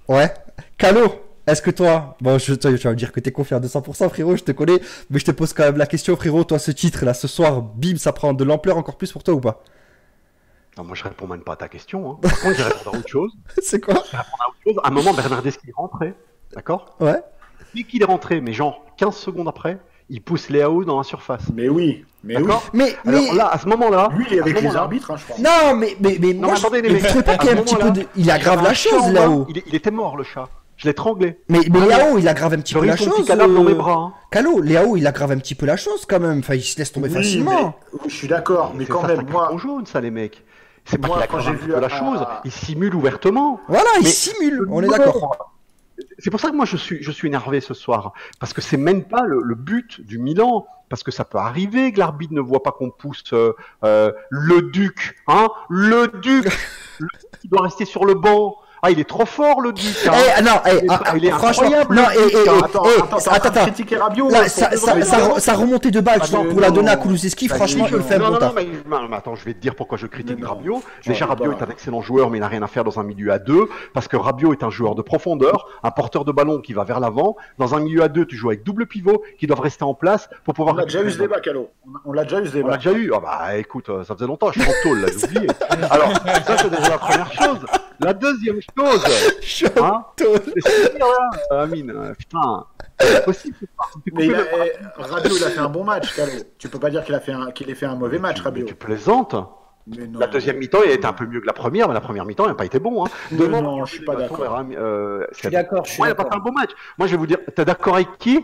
Ouais. Calo, est-ce que toi, tu vas me dire que t'es confiant à 200%, frérot, je te connais, mais je te pose quand même la question, frérot, toi, ce titre là, ce soir, bim, ça prend de l'ampleur encore plus pour toi ou pas? Non, moi je réponds même pas à ta question. Par contre, je vais répondre à autre chose. C'est quoi? Je vais répondre à autre chose. À un moment, Bernardeschi est rentré, d'accord? Ouais. Dès qu'il est rentré, mais genre 15 secondes après, il pousse Léao dans la surface. Mais oui. Alors là, à ce moment-là... Lui, il est avec les arbitres, je crois. Non, mais moi, attendez, les mecs, je ne pas qu'il y a un petit peu de... Il aggrave la chose, Léao. Il était mort, le chat. Je l'ai tranglé. Mais Léao, il aggrave un petit peu la chose. Petit cadavre dans mes bras. Calo, Léao, il aggrave un petit peu la chose quand même. Enfin, il se laisse tomber facilement. Je suis d'accord, mais quand même, moi... C'est jaune, ça, les mecs. C'est pas qu'il aggrave un petit peu la chose. Il simule ouvertement. Voilà, il simule. On est d'accord. C'est pour ça que moi je suis énervé ce soir, parce que c'est même pas le but du Milan, parce que ça peut arriver que l'arbitre ne voit pas qu'on pousse le Duc, il doit rester sur le banc. Ah, il est trop fort, le Duc. Il est incroyable. Non, attends. Critiquer Rabiot. Ça remontait de balle, pour la donner à Kulusevski, franchement, il fait un bon taf. Non, attends, je vais te dire pourquoi je critique Rabiot. Déjà, Rabiot est un excellent joueur, mais il n'a rien à faire dans un milieu à deux, parce que Rabiot est un joueur de profondeur, un porteur de ballon qui va vers l'avant. Dans un milieu à deux, tu joues avec double pivot qui doivent rester en place pour pouvoir. On l'a déjà eu ce débat, Calo. On l'a déjà eu ce débat. On l'a déjà eu. Ah bah écoute, ça faisait longtemps, je suis en tôle, là, j'ai oublié. Alors, ça c'est déjà la première chose. La deuxième chose, c'est dire là, Amine, putain, c'est possible. Mais Rabiot, il a fait un bon match, Calo. Tu peux pas dire qu'il ait fait un mauvais match, Rabiot. Tu plaisantes. La deuxième mi-temps, il a été un peu mieux que la première, mais la première mi-temps, il n'a pas été bon. Non, je suis pas d'accord. Je suis d'accord. Moi, il n'a pas fait un bon match. Moi, je vais vous dire, t'es d'accord avec qui?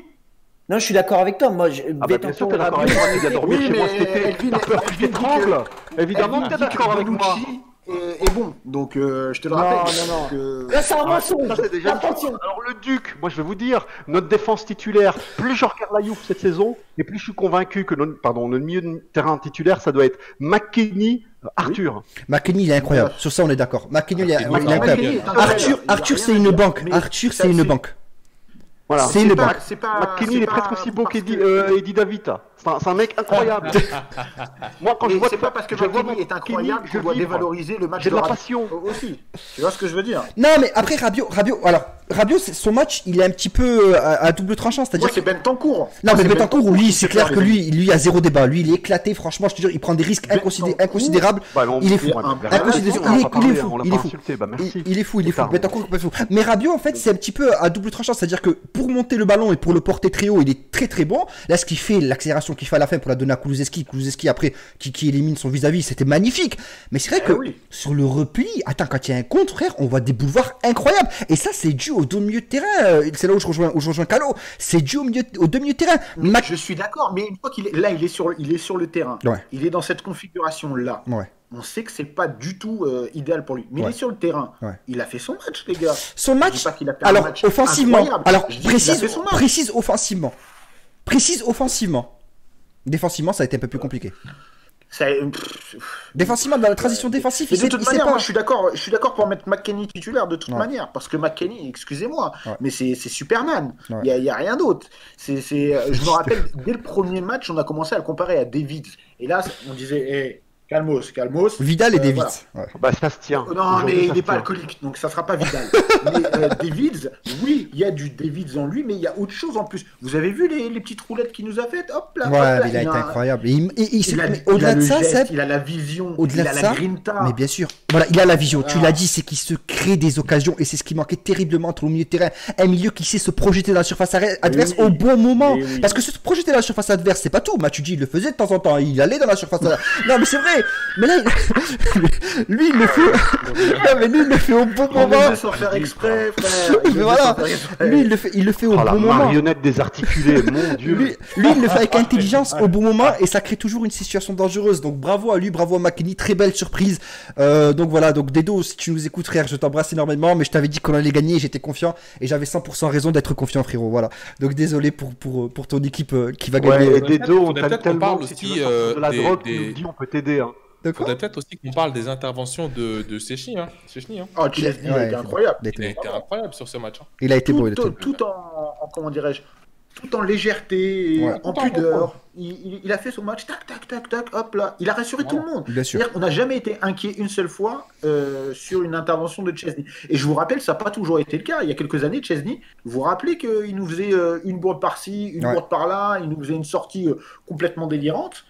Non, je suis d'accord avec toi. Moi, bien sûr, t'es d'accord avec moi. Tu viens dormir chez moi cet été. T'as peur que je t'étrangle. Évidemment que t'es d'accord avec moi. Et bon, donc je te le rappelle. Non. Là, c'est un mensonge. Attention. Alors le Duc, moi je vais vous dire, notre défense titulaire, plus je regarde la Juve cette saison, et plus je suis convaincu que notre milieu de terrain titulaire, ça doit être McKennie, Arthur. McKennie, il est incroyable. Sur ça, on est d'accord. McKennie, il est incroyable. Arthur, c'est une banque. Arthur, c'est une banque. Voilà. C'est une banque. McKennie, il est presque aussi beau qu'Eddie Davita. C'est un mec incroyable. Moi, quand je vois, c'est pas parce que McKennie est incroyable qu'on doit dévaloriser le match. J'ai de la passion aussi. Tu vois ce que je veux dire? Non, mais après Rabiot, son match, il est un petit peu à double tranchant, c'est-à-dire. Moi, c'est Bentancur. Non, mais Bentancur, lui, c'est clair que lui a zéro débat. Lui, il est éclaté. Franchement, je te jure, il prend des risques inconsidérables. Il est fou. Il est fou. Bentancur, il est fou. Mais Rabiot, en fait, c'est un petit peu à double tranchant, c'est-à-dire que pour monter le ballon et pour le porter très haut, il est très très bon. Là, ce qu'il fait, l'accélération son kiff à la fin pour la donner à Kulusevski. Kulusevski après qui élimine son vis-à-vis, c'était magnifique. Mais c'est vrai que sur le repli, attends, quand il y a un contre, frère, on voit des boulevards incroyables. Et ça, c'est dû aux deux milieux de terrain. C'est là où je rejoins Calo. C'est dû aux deux milieux de terrain. Je suis d'accord, mais une fois qu'il est là, il est sur le terrain. Ouais. Il est dans cette configuration-là. Ouais. On sait que c'est pas du tout idéal pour lui. Mais il est sur le terrain. Ouais. Il a fait son match, les gars. Son match. Je dis pas qu'il a fait un Alors, match offensivement. incroyable. Alors, Je dis qu'il a fait son match. précise offensivement. Précise offensivement. Défensivement, ça a été un peu plus compliqué. Défensivement, dans la transition défensive, de toute manière, pas... moi, je suis d'accord pour mettre McKennie titulaire de toute manière, parce que McKennie, excusez-moi, mais c'est Superman. Il y a rien d'autre. Je me rappelle, dès le premier match, on a commencé à le comparer à David. Et là, on disait, calmos. Vidal et David. Voilà. Bah, ça se tient. Non, mais il n'est pas alcoolique, donc ça sera pas Vidal. Mais Davids, oui, il y a du Davids en lui, mais il y a autre chose en plus. Vous avez vu les petites roulettes qu'il nous a faites? Hop là. Ouais, il a été incroyable. Au-delà de ça, Seb, il a la vision, au-delà il a de la ça, grinta. mais bien sûr. Voilà, il a la vision. Tu l'as dit, c'est qu'il se crée des occasions et c'est ce qui manquait terriblement entre le milieu de terrain. Un milieu qui sait se projeter dans la surface adverse au bon moment. Parce que se projeter dans la surface adverse, c'est pas tout. Matuidi, il le faisait de temps en temps. Il allait dans la surface adverse. Non, mais c'est vrai. Mais là, lui, il le fait. Non, mais lui, il le fait au bon moment. Sans faire exprès, frère. Mais voilà. Lui, il le fait au bon moment. La marionnette désarticulée, mon Dieu. Lui, il le fait avec intelligence au bon moment et ça crée toujours une situation dangereuse. Donc bravo à lui, bravo à McKennie, très belle surprise. Donc voilà, donc Dedo, si tu nous écoutes, frère, je t'embrasse énormément, mais je t'avais dit qu'on allait gagner, j'étais confiant et j'avais 100% raison d'être confiant, frérot. Voilà. Donc désolé pour ton équipe qui va gagner. Ouais, et Dedo, on t'a tellement parle si tu aussi veux de la drogue, tu nous dis on peut t'aider. Hein. Faudrait peut-être aussi qu'on parle des interventions de Szczęsny. Hein. Oh, Szczęsny, il a été incroyable. Il a été incroyable sur ce match. Hein. Il a été beau. Tout en comment dirais-je, tout en légèreté, en pudeur. Il a fait son match, tac, hop là. Il a rassuré tout le monde. Bien sûr. C'est-à-dire qu'on n'a jamais été inquiet une seule fois sur une intervention de Szczęsny. Et je vous rappelle, ça n'a pas toujours été le cas. Il y a quelques années, Szczęsny, vous vous rappelez qu'il nous faisait une bourde par-ci, une bourde par-là, il nous faisait une sortie complètement délirante.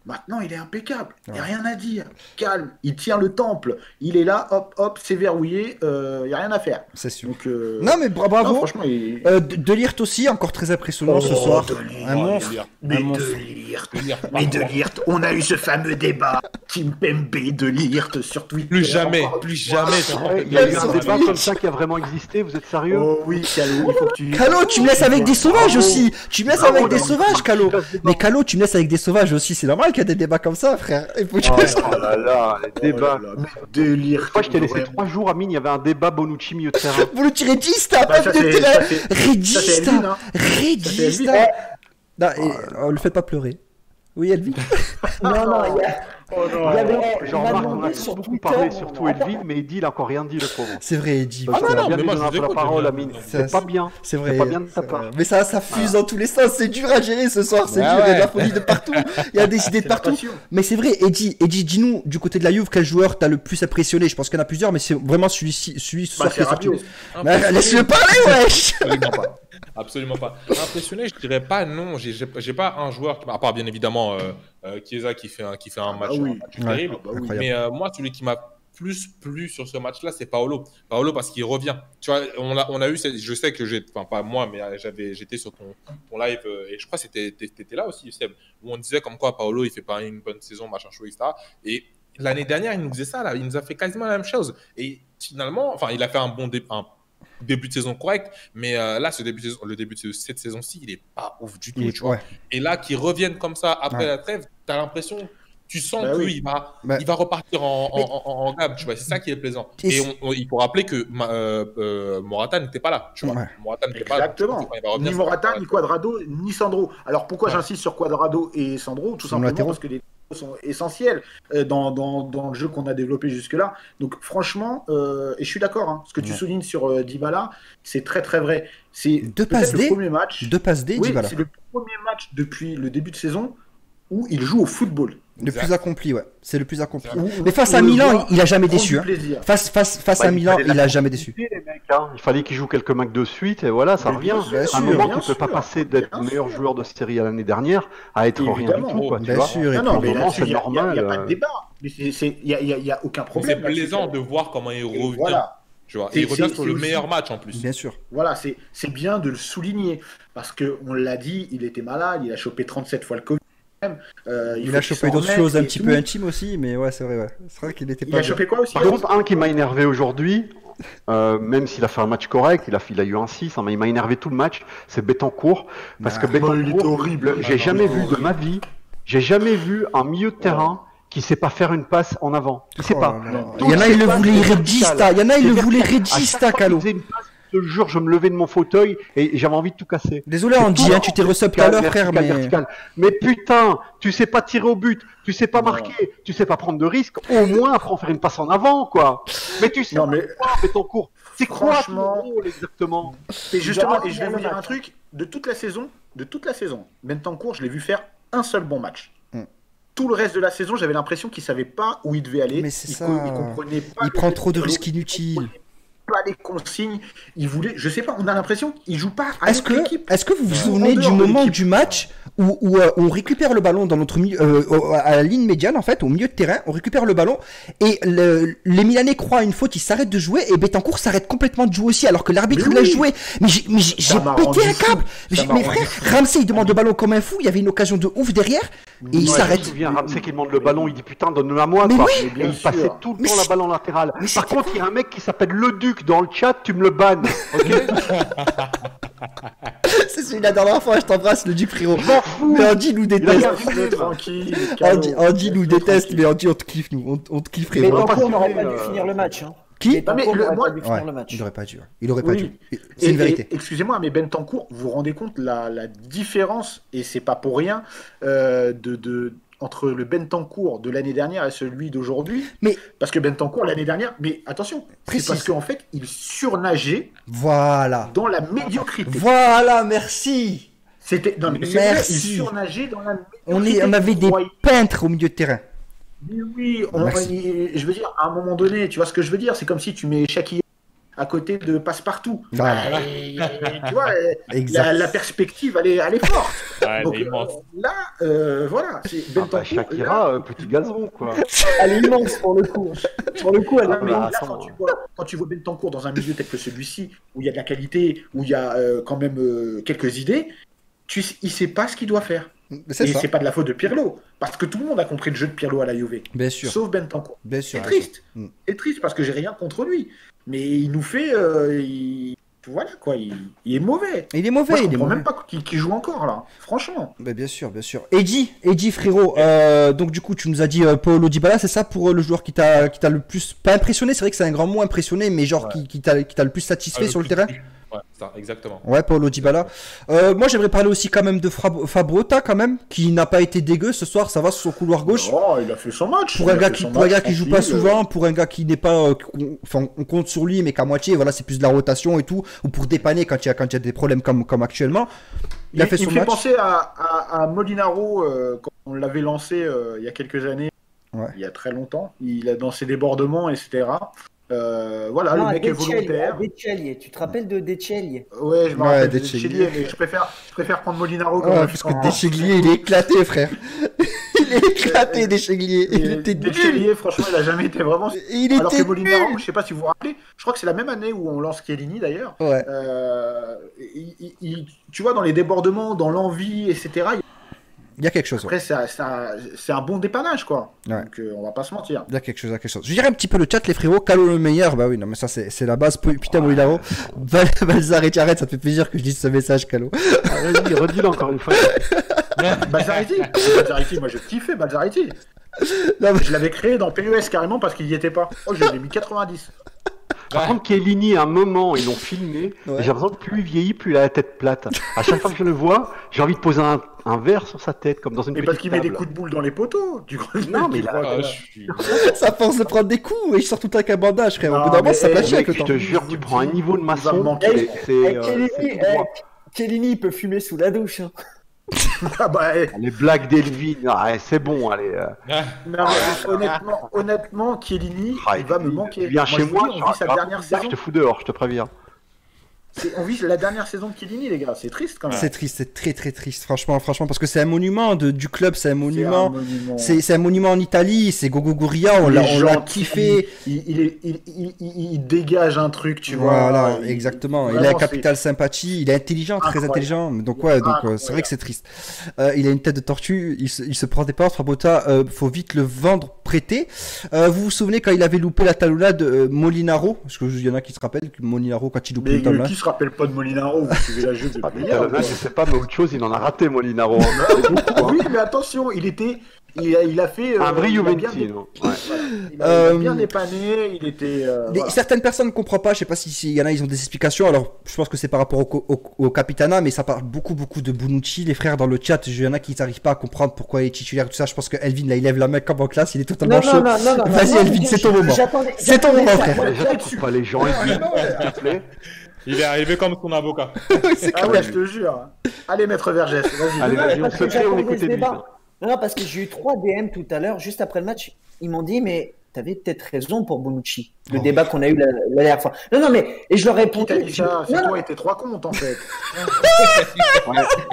Maintenant, il est impeccable. Il n'y a rien à dire. Calme. Il tient le temple. Il est là, hop, c'est verrouillé. Il n'y a rien à faire. C'est sûr. Donc, non, mais bravo. Non, franchement, De Ligt aussi, encore très impressionnant ce soir. Un monstre. Mais De Ligt. On a eu ce fameux débat. Kimpembe De Ligt sur Twitter. Plus jamais. Il y a eu un débat comme ça qui a vraiment existé. Vous êtes sérieux? Oh oui, Calo, il faut que tu... Calo, tu me laisses avec des sauvages aussi. Tu me laisses avec des sauvages, Calo. Mais Calo, tu me laisses avec des sauvages aussi. C'est normal qu'il y a des débats comme ça, frère. Il faut que Oh là là, les débats. De Ligt. Moi, je t'ai laissé 3 jours, Amine, il y avait un débat Bonucci milieu de terrain. Vous le tirez Regista, pas de terrain. Regista. Non, le faites pas pleurer. Oui, Elvin. Non, il y avait. J'en remarque qu'on a beaucoup parlé, surtout Elvin, mais Eddie, il a encore rien dit, le pauvre. C'est vrai, Eddie. Ah non, mais moi, je je vous la parole, Amine. C'est pas bien. C'est vrai. C'est pas bien de ta part. Mais ça fuse dans tous les sens. C'est dur à gérer ce soir. C'est dur. Il y a de la folie de partout. Il y a des idées de partout. Mais c'est vrai, Eddie, dis-nous, du côté de la Juve, quel joueur t'as le plus impressionné? Je pense qu'il y en a plusieurs, mais c'est vraiment celui ce soir qui est sorti. Laisse-le parler, wesh. Absolument pas. Impressionné, je dirais pas non. J'ai pas un joueur, à part bien évidemment Chiesa qui fait un match terrible. Mais moi, celui qui m'a plus plu sur ce match-là, c'est Paolo. Paolo parce qu'il revient. Tu vois, on a eu, je sais que pas moi, mais j'étais sur ton live et je crois que t'étais là aussi, Seb, où on disait comme quoi Paolo il fait pas une bonne saison, machin chaud, etc. Et l'année dernière, il nous faisait ça, là, il nous a fait quasiment la même chose. Et finalement, enfin, il a fait un début de saison correct, mais là, le début de cette saison-ci, il est pas ouf du tout. Tu vois. Et là, qu'ils reviennent comme ça après la trêve, t'as l'impression, tu sens qu'il va repartir en gamme. Tu vois, c'est ça qui est plaisant. Et il faut rappeler que Morata n'était pas là. Tu vois. Morata n'était pas là. Exactement. Ni Morata, ni Cuadrado, ni Sandro. Alors pourquoi j'insiste sur Cuadrado et Sandro? Tout simplement parce que les sont essentiels dans le jeu qu'on a développé jusque-là. Donc franchement, et je suis d'accord, ce que tu soulignes sur Dybala, c'est très très vrai. C'est deux passes D, le premier match. Deux passes D, Dybala. C'est le premier match depuis le début de saison où il joue au football. Le plus accompli, ouais. C'est le plus accompli. Mais face à Milan, il a jamais déçu. Face à Milan, il a jamais déçu. Les mecs, Il fallait qu'il joue quelques matchs de suite et voilà, ça revient. À un moment, tu ne peux pas passer d'être meilleur joueur de série à l'année dernière à être rien du tout. Bien sûr. Non, mais là, c'est normal. Il n'y a pas de débat. Il n'y a aucun problème. C'est plaisant de voir comment il revient. Tu vois, il revient sur le meilleur match en plus. Bien sûr. Voilà, c'est bien de le souligner parce qu'on l'a dit, il était malade, il a chopé 37 fois le Covid. Il a chopé d'autres choses un petit peu intimes aussi, mais ouais, c'est vrai, ouais. C'est vrai qu'il était pas. Il a chopé quoi aussi? Par contre, un qui m'a énervé aujourd'hui, même s'il a fait un match correct, il a eu un 6, hein, mais il m'a énervé tout le match, c'est Betancourt. Parce que Betancourt, il était horrible. j'ai jamais vu de ma vie, j'ai jamais vu un milieu de terrain qui sait pas faire une passe en avant. Il sait pas. Il y en a, il le voulait Regista. Il y en a, il le voulait Regista, Calo. Je te jure, je me levais de mon fauteuil et j'avais envie de tout casser. Désolé, Andy, hein, tu t'es resub tout à l'heure, frère, mais... Mais putain, tu sais pas tirer au but, tu sais pas marquer, tu sais pas prendre de risques, au moins apprends à faire une passe en avant, quoi. Mais tu sais pas ton cours. C'est quoi ton rôle exactement? Et justement, et je vais vous dire un truc, de toute la saison, Bentancur, je l'ai vu faire un seul bon match. Tout le reste de la saison, j'avais l'impression qu'il savait pas où il devait aller. Mais c'est ça. Il comprenait pas. Il prend trop de risques inutiles. Pas les consignes, il voulait, je sais pas, on a l'impression qu'il joue pas avec l'équipe. Est-ce que vous vous souvenez du moment du match où on récupère le ballon dans notre milieu, à la ligne médiane en fait, au milieu de terrain, on récupère le ballon et les Milanais croient à une faute, ils s'arrêtent de jouer et Betancourt s'arrête complètement de jouer aussi alors que l'arbitre l'a joué. Mais j'ai pété un câble. Mais frère, Ramsey il demande le ballon comme un fou, il y avait une occasion de ouf derrière et il s'arrête. Je me souviens, Ramsey qui demande le ballon, il dit putain donne-le à moi, quoi. Oui, et il passait tout le temps la balle en latéral. Par contre, il y a un mec qui s'appelle Le Duc dans le chat, tu me le bannes, ok? C'est celui de la dernière fois, je t'embrasse, le Duc frérot. Je m'en fous. Mais Andy nous déteste. Tranquille. Andy nous déteste, mais Andy on te kiffe nous, on te kiffe Mais frérot. Betancourt n'aurait pas dû finir le match. Qui? Il aurait pas dû. Il aurait pas dû. C'est une vérité. Excusez-moi, mais Bentancur, vous vous rendez compte la différence, et c'est pas pour rien, entre le Bentancur de l'année dernière et celui d'aujourd'hui. Mais parce que Bentancur l'année dernière, mais attention, c'est parce qu'en fait, il surnageait. Voilà. Dans la médiocrité. Voilà, merci. C'était non mais c'est vrai, il surnageait dans la médiocrité. On avait des peintres au milieu de terrain. Mais oui, je veux dire, à un moment donné, tu vois ce que je veux dire, c'est comme si tu mets Shaqiri à côté de Passepartout. Voilà. Tu vois, la perspective, elle est forte. Donc, voilà, c'est Bentancur. Shakira, petit gazon, quoi. Elle est immense pour le coup. Pour le coup, elle est immense. Quand tu vois Bentancur dans un milieu tel que celui-ci, où il y a de la qualité, où il y a quand même quelques idées, il sait pas ce qu'il doit faire. Et c'est pas de la faute de Pirlo, parce que tout le monde a compris le jeu de Pirlo à la Juve. Bien sûr. Sauf Bentancur. Bien sûr. C'est triste. C'est triste parce que j'ai rien contre lui. Mais il nous fait. Voilà quoi, il est mauvais. Il est mauvais. Moi, je comprends même pas qu'il joue encore là, franchement. Bah, bien sûr, bien sûr. Eddie frérot, donc du coup tu nous as dit Paulo Dybala, c'est ça pour le joueur qui t'a le plus, pas impressionné, c'est vrai que c'est un grand mot impressionné, mais genre qui t'a le plus satisfait sur le terrain? Ouais, ça, exactement. Ouais, Paulo Dybala. Moi j'aimerais parler aussi quand même de Fabrota quand même, qui n'a pas été dégueu ce soir, ça va sur son couloir gauche. Oh, il a fait son match. Pour un gars qui joue pas souvent, pour un gars qui n'est pas, enfin on compte sur lui mais qu'à moitié, voilà, c'est plus de la rotation et tout, ou pour dépanner quand il y a des problèmes comme actuellement. Il a fait son match. Il me fait penser à Molinaro quand on l'avait lancé il y a quelques années, il y a très longtemps. Il a dans ses débordements, etc. Voilà, le mec est volontaire. Tu te rappelles de Deschellier? Ouais, je me rappelle de Deschellier, mais je préfère prendre Molinaro. Parce que Deschellier, il est éclaté, frère. Il est éclaté, Deschellier. Deschellier, franchement, il a jamais été vraiment. Alors que Molinaro, je sais pas si vous vous rappelez, je crois que c'est la même année où on lance Chiellini d'ailleurs. Ouais. Tu vois, dans les débordements, dans l'envie, etc. Il y a quelque chose. Après, c'est un bon dépannage, quoi. Ouais. Donc, on va pas se mentir. Il y a quelque chose, Je dirais un petit peu le chat, les frérots. Calo le meilleur. Bah oui, non, mais ça, c'est la base. Putain, Molinaro. Balzaretti, arrête, ça te fait plaisir que je dise ce message, Calo. Vas-y, redis-le encore une fois. Balzaretti, moi, je kiffais Balzaretti. Je l'avais créé dans PES carrément parce qu'il y était pas. Oh, je l'ai mis 90. Par contre, Chiellini, à un moment, ils l'ont filmé. Et j'ai l'impression que plus il vieillit, plus il a la tête plate. À chaque fois que je le vois, j'ai envie de poser un verre sur sa tête, comme dans une petite parce qu'il met table. des coups de boule dans les poteaux. Non, mais là, ça force de prendre des coups et je sors tout avec un bandage, frère. Au bout d'un moment, ça lâche avec le temps. Je te jure, tu prends un niveau de maçon. Chiellini, il peut fumer sous la douche. Les blagues d'Elvin, c'est bon, allez. Honnêtement, Chiellini, il va me manquer. Viens chez moi, on vit sa dernière saison. Je te fous dehors, je te préviens. On vit la dernière saison de Chiellini, les gars. C'est triste quand même. C'est triste, c'est très très triste, franchement, parce que c'est un monument du club, c'est un monument. C'est un monument en Italie, c'est Gogo Gouria, on l'a kiffé. Il dégage un truc, tu vois. Voilà, exactement. Il a un capital sympathie, il est intelligent, très intelligent. Donc c'est vrai que c'est triste. Il a une tête de tortue, il se prend des portes, Rabota, faut vite le vendre, prêter. Vous vous souvenez quand il avait loupé la talonnade de Molinaro, parce qu'il y en a qui se rappellent que Molinaro quand il loupe une talonnade. Qui se rappelle pas de Molinaro? Vous suivez la Juve depuis hier. Je sais pas, mais autre chose, il en a raté Molinaro. Oui, mais attention, il a fait un vrai Juventino. Il a bien dépanné, il était. Voilà. Certaines personnes ne comprennent pas, je sais pas s'il y en a, ils ont des explications. Alors, je pense que c'est par rapport au Capitana, mais ça parle beaucoup de Bonucci. Les frères dans le chat, il y en a qui n'arrivent pas à comprendre pourquoi il est titulaire, tout ça. Je pense que Elvin, là, il lève la main comme en classe, il est totalement chaud. Vas-y, Elvin, c'est ton moment. C'est ton moment, frère. J'écoute pas les gens, s'il te plaît. Il est arrivé comme son avocat. Ah ouais, je te jure. Allez, maître Vergès, vas-y. Allez, on se fait, on écoute Elvin. Non, parce que j'ai eu 3 DM tout à l'heure, juste après le match. Ils m'ont dit, mais t'avais peut-être raison pour Bonucci. Le débat qu'on a eu la dernière fois. Non, mais et je leur ai répondu. Qui t'a dit ça? C'est toi et tes 3 comptes, en fait.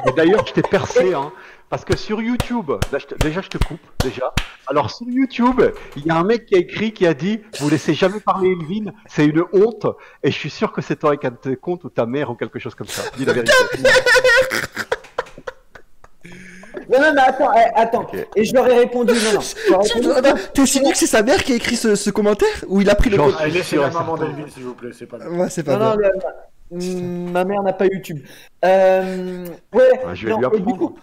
Et d'ailleurs, je t'ai percé, hein. Parce que sur YouTube, là, déjà je te coupe, déjà. Alors sur YouTube, il y a un mec qui a écrit, qui a dit « Vous laissez jamais parler Elvin, c'est une honte. » Et je suis sûr que c'est toi avec un de tes comptes ou ta mère ou quelque chose comme ça. Dis la vérité. Non, mais attends. Okay. Et je leur ai répondu, non. T'es aussi dit que c'est sa mère qui a écrit ce commentaire? Ou il a pris le... Laissez la maman d'Elvin, s'il vous plaît, c'est pas grave. Ouais, c'est pas bien. Ma mère n'a pas YouTube. Je vais lui apprendre.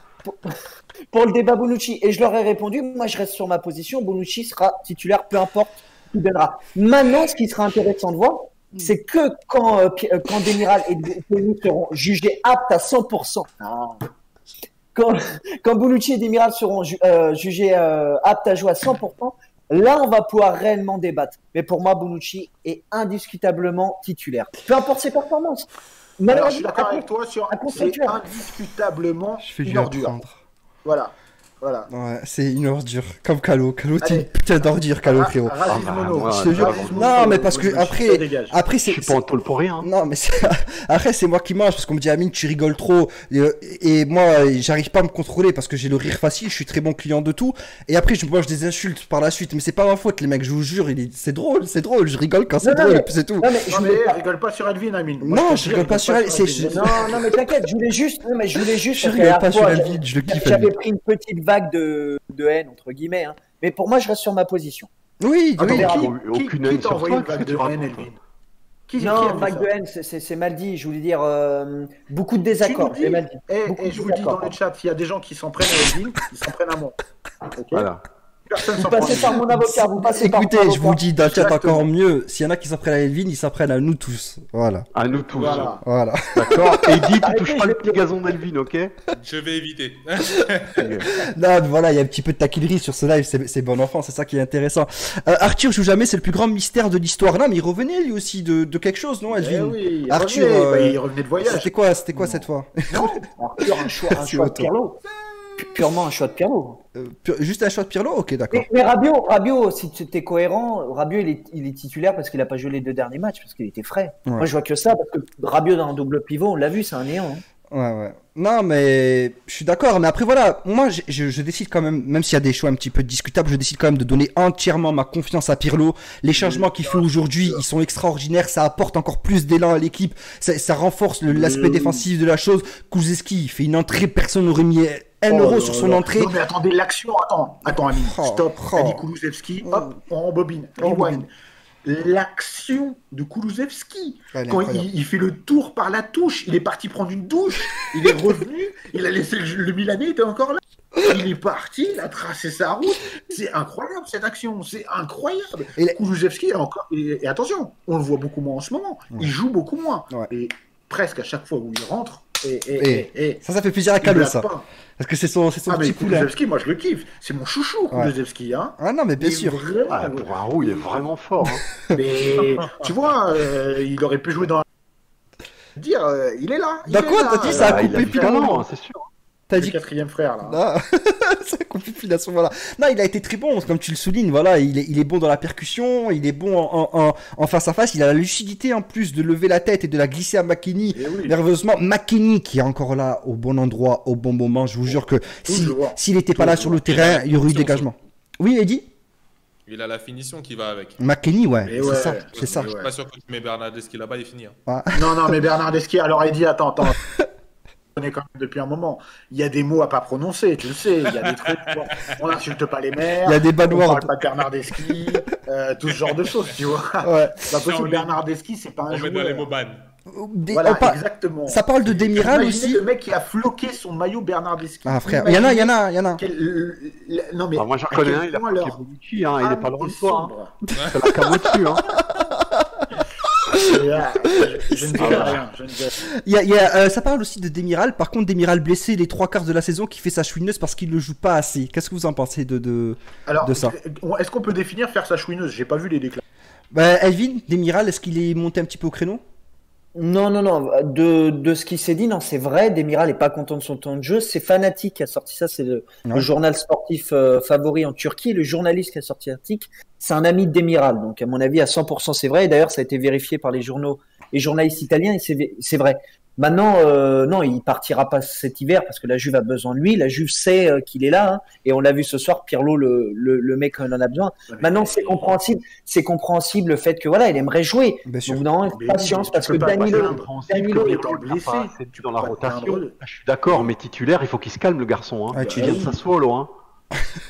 Pour le débat Bonucci, et je leur ai répondu, moi je reste sur ma position, Bonucci sera titulaire, peu importe qui donnera. Maintenant, ce qui sera intéressant de voir, c'est que quand Demiral et Bonucci seront jugés aptes à 100%, quand Bonucci et Demiral seront jugés aptes à jouer à 100%, là on va pouvoir réellement débattre. Mais pour moi, Bonucci est indiscutablement titulaire, peu importe ses performances. Alors, je suis d'accord avec toi sur c'est indiscutablement une ordure. Voilà. Ouais, c'est une ordure. Comme Calo. Calo, t'es une putain d'ordure, Calo, frérot. Je te jure. Non, mais parce que après, je suis pas en tôle pour rien. Non, mais après, c'est moi qui mange parce qu'on me dit, Amine, tu rigoles trop. Et moi, j'arrive pas à me contrôler parce que j'ai le rire facile, je suis très bon client de tout. Et après, je mange des insultes par la suite. Mais c'est pas ma faute, les mecs, je vous jure, c'est drôle. Je rigole quand c'est drôle, et puis c'est tout. Non, mais rigole pas sur Elvin, Amine. Non, je rigole pas sur elle. Non, mais t'inquiète, je voulais juste. Je rigole pas sur Elvin, je le kiffe. J'avais pris une petite vague de haine, entre guillemets. Hein. Mais pour moi, je reste sur ma position. Oui. Aucune haine sur toi. Vague de haine, Elvin? Non, vague de haine, c'est mal dit. Je voulais dire beaucoup de désaccords. C'est mal dit. Et je vous le dis dans le chat, s'il y a des gens qui s'en prennent à Elvin, ils s'en prennent à moi. Okay. Voilà. Vous passez par mon avocat, Écoutez, je vous dis dans le chat encore mieux. S'il y en a qui s'en prennent à Elvin, ils s'en prennent à nous tous. Voilà. À nous tous. Voilà. D'accord. Et Guy, tu touches pas le petit gazon d'Elvin, ok? Je vais éviter. Non, voilà, il y a un petit peu de taquinerie sur ce live. C'est bon enfant, c'est ça qui est intéressant. Arthur joue jamais, c'est le plus grand mystère de l'histoire. Non, mais il revenait lui aussi de quelque chose, non, Elvin? Oui, Arthur, il revenait de voyage. C'était quoi cette fois? Arthur, un choix de Pirlo. Purement un choix de Pirlo. Juste un choix de Pirlo? Ok, d'accord. Mais Rabiot, si tu es cohérent, Rabiot il est titulaire parce qu'il a pas joué les 2 derniers matchs, parce qu'il était frais. Ouais. Moi je vois que ça, parce que Rabiot dans un double pivot, on l'a vu, c'est un néant. Hein. Ouais. Non, mais je suis d'accord. Mais après, voilà, moi je décide quand même s'il y a des choix un petit peu discutables, je décide quand même de donner entièrement ma confiance à Pirlo. Les changements qu'il fait aujourd'hui, ils sont extraordinaires. Ça apporte encore plus d'élan à l'équipe. Ça renforce l'aspect défensif de la chose. Kulusevski, il fait une entrée, personne n'aurait mis 1 euro sur son entrée. Non, mais attendez, l'action, attends, Amine, stop. Adi Kulusevski, hop, on rembobine. Rewind. L'action de Kulusevski, quand il fait le tour par la touche, il est parti prendre une douche, il est revenu, il a laissé le Milanais, il était encore là. Il est parti, il a tracé sa route. C'est incroyable cette action, c'est incroyable. Kulusevski, et attention, on le voit beaucoup moins en ce moment, il joue beaucoup moins. Ouais. Et presque à chaque fois où il rentre, et ça fait plaisir à Calo, ça. Parce que c'est son petit coup là. Kulusevski, moi je le kiffe. C'est mon chouchou, Kulusevski. Hein. Ah non, mais bien sûr. Vraiment... pour un roux, il est vraiment fort. Hein. Mais tu vois, il aurait pu jouer dans. Il est là. D'accord, t'as dit ça a coupé Pirlo, c'est sûr. T'as Le dit quatrième frère, là. Ah, c'est compilation, voilà. Non, il a été très bon, comme tu le soulignes, voilà, il est bon dans la percussion, il est bon en face à face, il a la lucidité en plus de lever la tête et de la glisser à McKennie Eh oui. nerveusement. McKennie qui est encore là au bon endroit, au bon moment, je vous jure que Toujours. s'il n'était pas là sur le terrain, il y aurait eu dégagement. Oui, Eddy? Il a la finition qui va avec. McKennie, ouais, Mais c'est ouais, ça, c'est mais ça. Je suis ouais. pas sûr que tu mets Bernardeschi là-bas, il finit. Non, mais Bernardeschi, alors Eddie, attends. On est quand même depuis un moment. Il y a des mots à pas prononcer, tu le sais. Il y a des trucs. On n'insulte pas les maires. Il y a des bad On words. parle pas de Bernardeschi. Tout ce genre de choses, tu vois. Ouais. C'est pas possible. Bernardeschi, c'est pas un On met joueur. dans les mots ban. Voilà, On exactement. Ça parle de Demiral Imaginez aussi. le mec qui a floqué son maillot Bernardeschi. Ah frère, il y en a. Non mais. Moi, j'en à connais quel un, il a point pas leur Bonucci, hein, il est pas âme loin de est toi. Hein. sombre. C'est la cam au-dessus, hein. Je ne dirai rien. Je ne dirai rien. Il y a, ça parle aussi de Demiral. Par contre, Demiral blessé les 3/4 de la saison qui fait sa chouineuse parce qu'il ne joue pas assez. Qu'est-ce que vous en pensez Alors, de ça? est-ce qu'on peut définir faire sa chouineuse? J'ai pas vu les déclarations. Elvin, Demiral, est-ce qu'il est monté un petit peu au créneau? Non. De ce qui s'est dit, non, c'est vrai. Demiral est pas content de son temps de jeu. C'est Fanatic qui a sorti ça. C'est le journal sportif favori en Turquie. Le journaliste qui a sorti l'article, c'est un ami de Demiral. Donc, à mon avis, à 100%, c'est vrai. Et d'ailleurs, ça a été vérifié par les journaux et journalistes italiens. Et c'est vrai. Maintenant, non, il partira pas cet hiver parce que la Juve a besoin de lui. La Juve sait qu'il est là, hein, et on l'a vu ce soir. Pirlo, le mec, en a besoin. Maintenant, c'est compréhensible. C'est compréhensible le fait que voilà, il aimerait jouer. Bien sûr. Donc, non, Mais patience oui, parce tu que peux pas Danilo, Danilo, il il est blessé. C'est dans la peux pas te rotation. plaindre. Je suis d'accord, mais titulaire, il faut qu'il se calme, le garçon. Hein. Ouais, tu Il vient dis. de Sassuolo, hein.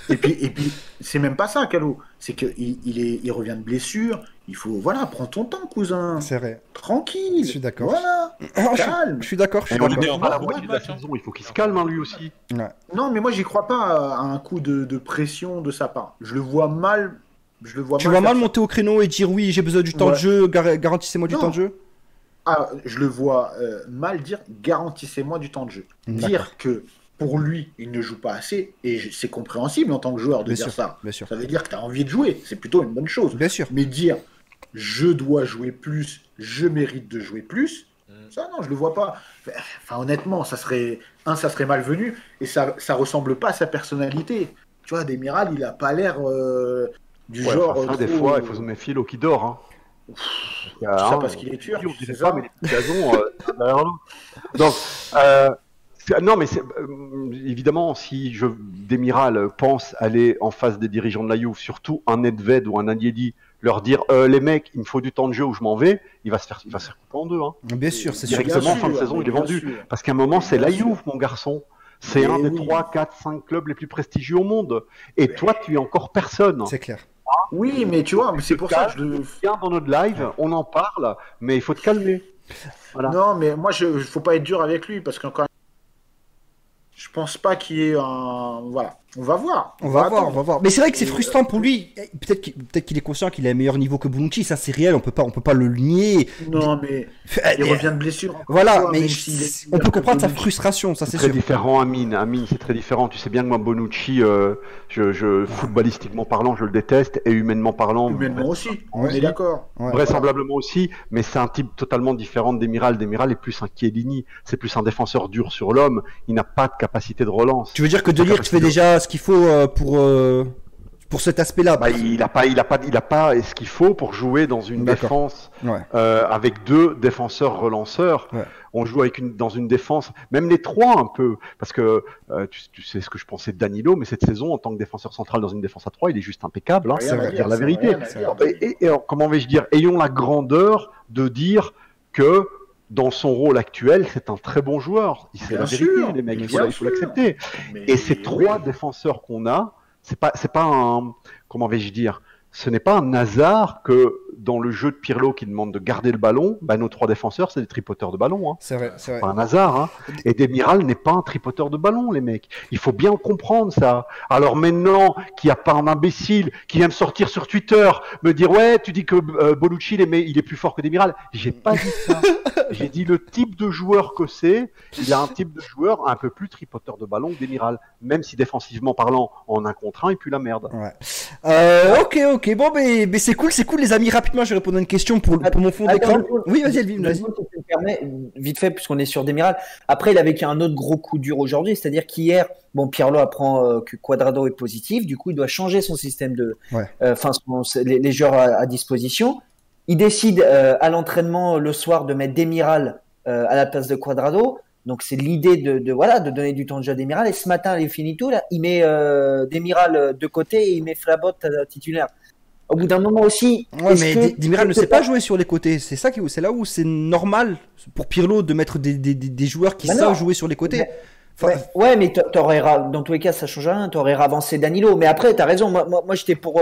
Et puis c'est même pas ça, Calo. C'est qu'il revient de blessure. Il faut, voilà, prends ton temps, cousin. C'est vrai. Tranquille. Je suis d'accord. Voilà. Calme. Je suis d'accord. Je Et suis on d'accord. est d'accord. pas à la Beaucoup moitié de de la matchs, hein. saison, il faut qu'il se calme, hein, lui aussi. Ouais. Non, mais moi, j'y crois pas à un coup de pression de sa part. Je le vois mal. Tu vas mal monter au créneau et dire oui, j'ai besoin du temps de Ouais. jeu, garantissez-moi du Non. temps de jeu. Ah, je le vois mal dire garantissez-moi du temps de jeu. D'accord. Dire que pour lui, il ne joue pas assez, et c'est compréhensible en tant que joueur de Bien dire sûr, ça. bien sûr. Ça veut dire que tu as envie de jouer, c'est plutôt une bonne chose. Bien sûr. Mais dire je dois jouer plus, je mérite de jouer plus, ça non, je le vois pas. Enfin, honnêtement, ça serait malvenu, et ça ressemble pas à sa personnalité. Tu vois, Demiral, il a pas l'air du Ouais, genre. enfin, ça, des trop- fois, il faut se méfier l'eau qui dort. Hein. Tout ça parce qu'il est turc, On c'est dirait ça pas, mais les gazons derrière l'eau. Donc, non, mais évidemment, si Demiral pense aller en face des dirigeants de la Juve, surtout un Nedved ou un Agnelli, leur dire les mecs, il me faut du temps de jeu ou je m'en vais, il va se faire couper en deux. Hein. Bien sûr, c'est sûr. Directement, Bien fin de sûr, saison, il est bien vendu. sûr. Parce qu'à un moment, c'est Bien la sûr. Juve, mon garçon. C'est Mais un des oui. 3, 4, 5 clubs les plus prestigieux au monde. Et toi, tu es encore personne. C'est clair. Oui, mais tu vois, c'est pour ça que je le. Viens dans notre live, on en parle, mais il faut te calmer. Voilà. Non, mais moi, faut pas être dur avec lui parce qu'encore. Je pense pas qu'il y ait un. Voilà. On va voir. On va voir, attendre. on va voir. Mais c'est vrai que c'est frustrant pour lui. Peut-être qu'il est conscient qu'il a un meilleur niveau que Bonucci, ça c'est réel, on peut pas le nier. Non, mais il revient de blessure. encore Voilà, une fois, mais même s'il est- on peut comprendre sa Bonucci. frustration, ça c'est Très sûr. différent, Amine. Amine, c'est très différent. Tu sais bien que moi, Bonucci, footballistiquement parlant, je le déteste, et humainement parlant, Humainement aussi. On Ouais. est d'accord. Ouais. vraisemblablement aussi, mais c'est un type totalement différent de Demiral. Demiral est plus un Chiellini, c'est plus un défenseur dur sur l'homme. Il n'a pas de capacité de relance. Tu veux dire que De Ligt fait déjà ce qu'il faut pour cet aspect-là? Bah, il a pas ce qu'il faut pour jouer dans une D'accord. défense Ouais. avec deux défenseurs relanceurs. Ouais. On joue dans une défense, même les trois un peu, parce que tu sais ce que je pensais de Danilo, mais cette saison en tant que défenseur central dans une défense à 3, il est juste impeccable. Hein, Rien c'est à vrai, dire, dire la c'est vérité. rien à dire. Et comment vais-je dire, ayons la grandeur de dire que dans son rôle actuel, c'est un très bon joueur. C'est Bien la vérité, sûr, les mecs, il bien faut sûr. l'accepter. Mais Et ces oui. trois défenseurs qu'on a, c'est pas un, comment vais-je dire, ce n'est pas un hasard que dans le jeu de Pirlo qui demande de garder le ballon, bah, nos trois défenseurs, c'est des tripoteurs de ballon. Hein. C'est vrai, c'est vrai. Pas un hasard. Hein. Et Demiral n'est pas un tripoteur de ballon, les mecs. Il faut bien comprendre ça. Alors maintenant, qu'il n'y a pas un imbécile qui vient me sortir sur Twitter, me dire ouais, tu dis que Bonucci il est plus fort que Demiral. J'ai pas dit ça. J'ai dit le type de joueur que c'est. Il a un type de joueur un peu plus tripoteur de ballon que Demiral, même si défensivement parlant, en un contre un, il pue la merde. Ouais. Ok. ok. Bon, mais c'est cool, les amis. Rapidement, je vais répondre à une question pour mon fond d'écran. Oui, vas-y, Elvin, vas-y. Si tu me permets, vite fait, puisqu'on est sur Demiral. Après, il a vécu un autre gros coup dur aujourd'hui, c'est-à-dire qu'hier, bon, Pirlo apprend que Cuadrado est positif, du coup, il doit changer son système les joueurs à disposition. Il décide à l'entraînement le soir de mettre Demiral à la place de Cuadrado. Donc c'est l'idée de donner du temps de jeu à Demiral. Et ce matin, il finit tout là, il met Demiral de côté et il met Flabot titulaire. Au bout d'un moment aussi. Ouais, mais Demiral ne sait pas jouer sur les côtés. C'est là où c'est normal pour Pirlo de mettre des joueurs qui savent jouer sur les côtés. Ouais, mais dans tous les cas, ça change rien. T'aurais avancé Danilo. Mais après, t'as raison. Moi, j'étais pour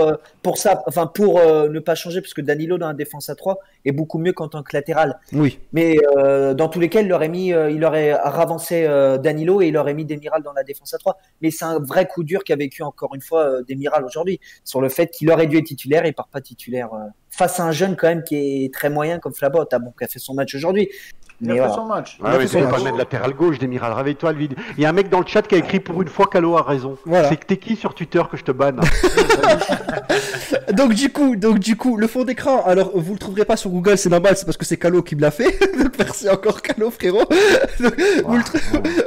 ça. Enfin, pour ne pas changer, parce que Danilo dans la défense à 3 est beaucoup mieux qu'en tant que latéral. Oui. Mais dans tous les cas, il aurait ravancé Danilo et il aurait mis Demiral dans la défense à 3. Mais c'est un vrai coup dur qu'a vécu encore une fois Demiral aujourd'hui sur le fait qu'il aurait dû être titulaire et il part pas titulaire face à un jeune quand même qui est très moyen comme Flabot, qui a fait son match aujourd'hui. Il a fait son match. Ah oui, c'est pas le mettre latéral gauche, Demiral. Réveille-toi, Elvin. Il y a un mec dans le chat qui a écrit pour une fois qu'Alo a raison. Voilà. C'est que t'es qui sur Twitter que je te banne? Donc du coup, le fond d'écran, alors vous le trouverez pas sur Google, c'est normal, c'est parce que c'est Calo qui me l'a fait. Donc merci encore Calo, frérot.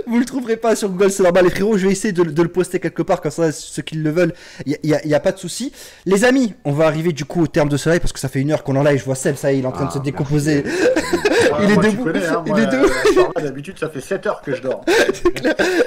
Vous le trouverez pas sur Google, c'est normal, les frérots. Je vais essayer de le poster quelque part, comme ça, ceux qui le veulent, il y a pas de souci. Les amis, on va arriver du coup au terme de ce live parce que ça fait 1 heure qu'on en live. Je vois Seb, ça y est, il est en train de se décomposer. Il est debout. D'habitude, ça fait 7 heures que je dors.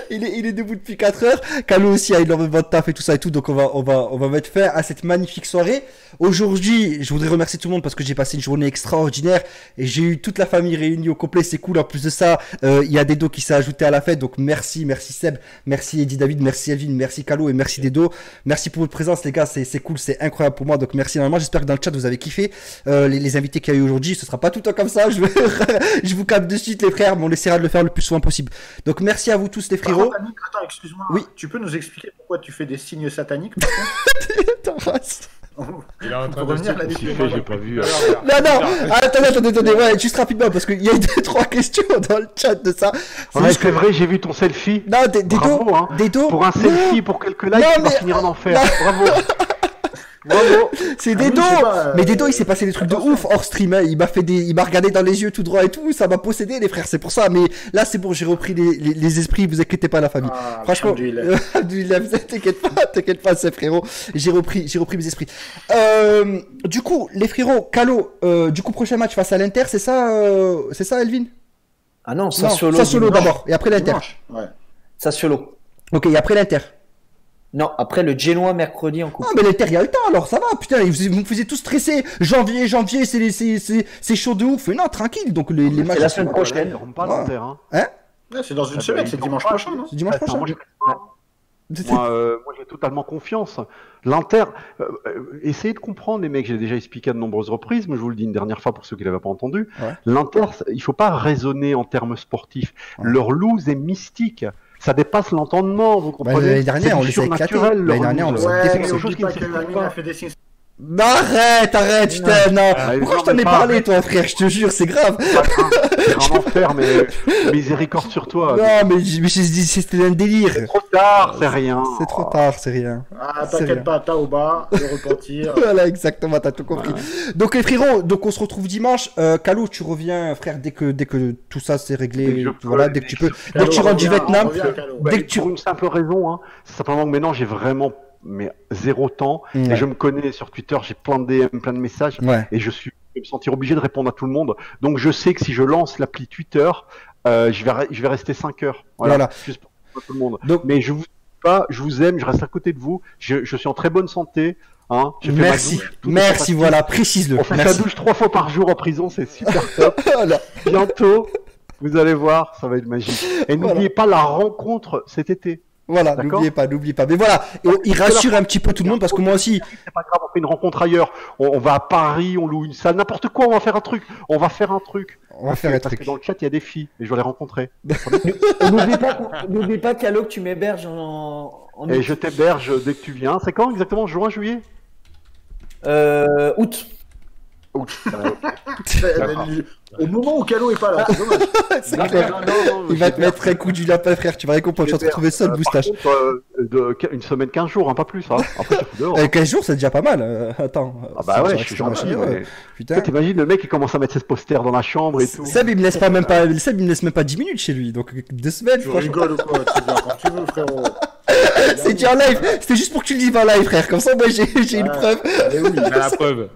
Il est debout depuis 4 heures. Calo aussi a énormément de taf et tout ça et tout. Donc on va mettre fin à cette magnifique soirée. Aujourd'hui, je voudrais remercier tout le monde parce que j'ai passé une journée extraordinaire et j'ai eu toute la famille réunie au complet. C'est cool. En plus de ça, il y a Dedo qui s'est ajouté à la fête. Donc merci Seb, merci Eddie David, merci Elvin, merci Calo et merci Dedo. Merci pour votre présence, les gars. C'est cool, c'est incroyable pour moi. Donc merci énormément. J'espère que dans le chat vous avez kiffé les invités qu'il y a eu aujourd'hui. Ce sera pas tout le temps comme ça. Je vous capte de suite, les frères, mais on essaiera de le faire le plus souvent possible. Donc merci à vous tous, les frérots. Attends, excuse-moi. Oui. Tu peux nous expliquer pourquoi tu fais des signes sataniques par contre? Il est en train de revenir là-dessus. J'ai pas vu. Non, attendez, ouais, juste rapidement, parce qu'il y a eu 2-3 questions dans le chat de ça. C'est vrai, j'ai vu ton selfie. Non, Bravo, hein. Dedo. Pour un selfie, pour quelques likes, tu vas finir en enfer. Bravo. Bravo. C'est Dedo. Oui, mais Dedo, il s'est passé des trucs de ouf hors stream. Hein. Il m'a regardé dans les yeux tout droit et tout. Ça m'a possédé, les frères. C'est pour ça. Mais là, c'est bon. J'ai repris les esprits. Vous inquiétez pas, la famille. Franchement, t'inquiète pas, c'est frérot. J'ai repris mes esprits. Du coup, les frérots, Calo. Du coup, prochain match face à l'Inter, c'est ça, Elvin? Ah non, Sassuolo d'abord. Et après l'Inter. Ouais. Sassuolo. Ok, et après l'Inter. Non, après le Genoa mercredi en coupe. Ah, mais l'Inter, il y a le temps alors, ça va, putain, vous me faisiez tous stresser. Janvier, c'est chaud de ouf. Mais non, tranquille, donc les matchs. C'est la semaine prochaine. On pas l'Inter, hein. Ouais, c'est dans une semaine, c'est dimanche prochain, non? C'est dimanche prochain. Moi, j'ai totalement confiance. L'Inter, essayez de comprendre, les mecs, j'ai déjà expliqué à de nombreuses reprises, mais je vous le dis une dernière fois pour ceux qui l'avaient pas entendu. Ouais. L'Inter, il faut pas raisonner en termes sportifs. Ouais. Leur lose est mystique. Ça dépasse l'entendement, vous comprenez? L'année dernière, on les a éclatés. L'année dernière, on les a éclatés. C'est chose qui a fait des signes. Arrête, putain, non. Pourquoi je t'en ai parlé, toi, frère? Je te jure, c'est grave. C'est un enfer, mais miséricorde sur toi. Non, mais c'était un délire. C'est trop tard, c'est rien. C'est trop tard, c'est rien. Ah, t'inquiète pas, t'as au bas, le repentir. Voilà, exactement, t'as tout compris. Ouais. Donc, les frérots, on se retrouve dimanche. Calo, tu reviens, frère, dès que tout ça c'est réglé. Voilà, dès que tu peux. Dès que tu rentres du Vietnam. Dès que tu. Pour une simple raison, hein. C'est simplement que maintenant, j'ai vraiment zéro temps, et je me connais sur Twitter, j'ai plein de DM, plein de messages, et je vais me sentir obligé de répondre à tout le monde. Donc je sais que si je lance l'appli Twitter, je vais rester 5 heures. Voilà. Juste pour tout le monde. Donc, mais je vous aime, je reste à côté de vous, je suis en très bonne santé. Hein, merci, voilà, précise-le. On fait sa douche 3 fois par jour en prison, c'est super top. Bientôt, vous allez voir, ça va être magique. Et n'oubliez pas la rencontre cet été. Voilà, n'oubliez pas. Mais voilà, et il rassure un petit peu tout le monde parce que moi aussi. C'est pas grave, on fait une rencontre ailleurs. On va à Paris, on loue une salle, n'importe quoi, on va faire un truc. Parce que dans le chat, il y a des filles et je vais les rencontrer. N'oublie pas, Calo, que tu m'héberges en et je t'héberge dès que tu viens. C'est quand exactement? Juin, juillet? Août. Au moment où Calo est pas là, c'est dommage. C'est clair. Il va te mettre un coup du lapin, frère. Tu vas rien comprendre. Je suis en train de trouver ça, le moustache. Une semaine, 15 jours, hein, pas plus. Hein. Après, ça fout dehors. 15 jours, c'est déjà pas mal. Attends. Ah bah ouais, je suis gentil. Putain. T'imagines le mec qui commence à mettre ses posters dans la chambre et tout. Seb, il me laisse pas même pas 10 minutes chez lui. Donc 2 semaines, Tu rigoles ou quoi? Tu viens quand tu veux, frérot. C'est dit en live. C'était juste pour que tu le dises en live, frère. Comme ça, moi, j'ai une preuve. Mais oui, Il a la preuve.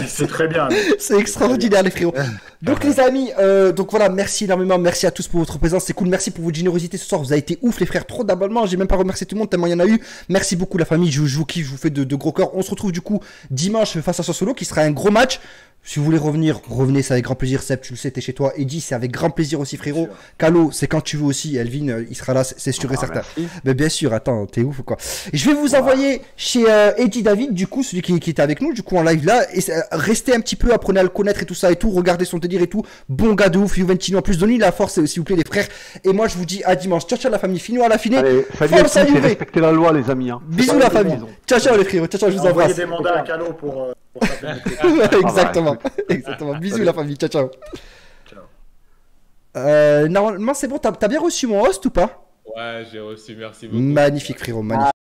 C'est très bien. C'est extraordinaire, les frérots. Donc, les amis, donc voilà, merci énormément. Merci à tous pour votre présence. C'est cool. Merci pour votre générosité ce soir. Vous avez été ouf, les frères. Trop d'abonnements. J'ai même pas remercié tout le monde tellement il y en a eu. Merci beaucoup, la famille. Je vous kiffe. Je vous fais de gros cœurs. On se retrouve du coup dimanche face à Sassuolo qui sera un gros match. Si vous voulez revenir, revenez, c'est avec grand plaisir. Seb, tu le sais, t'es chez toi. Eddy, c'est avec grand plaisir aussi, frérot. Calo, c'est quand tu veux aussi. Elvin, il sera là, c'est sûr et certain. Mais bien sûr, attends, t'es ouf ou quoi. Et je vais vous envoyer chez Eddy David, du coup, celui qui était avec nous, du coup, en live là. Et restez un petit peu, apprenez à le connaître et tout ça et tout. Regardez son délire et tout. Bon gars de ouf, Juventino. En plus, donnez la force, s'il vous plaît, les frères. Et moi, je vous dis à dimanche. Ciao, ciao, la famille. Finons à la finée. Allez, salut, respectez la loi, les amis. Hein. Bisous, la famille. Ciao, ciao, les frères. Ciao, ciao, je vous embrasse. Envoyez des mandats à Calo pour Exactement. Exactement. Bisous la famille. Ciao, ciao. Normalement, c'est bon. T'as bien reçu mon host ou pas? Ouais, j'ai reçu. Merci beaucoup. Magnifique, frérot. Magnifique.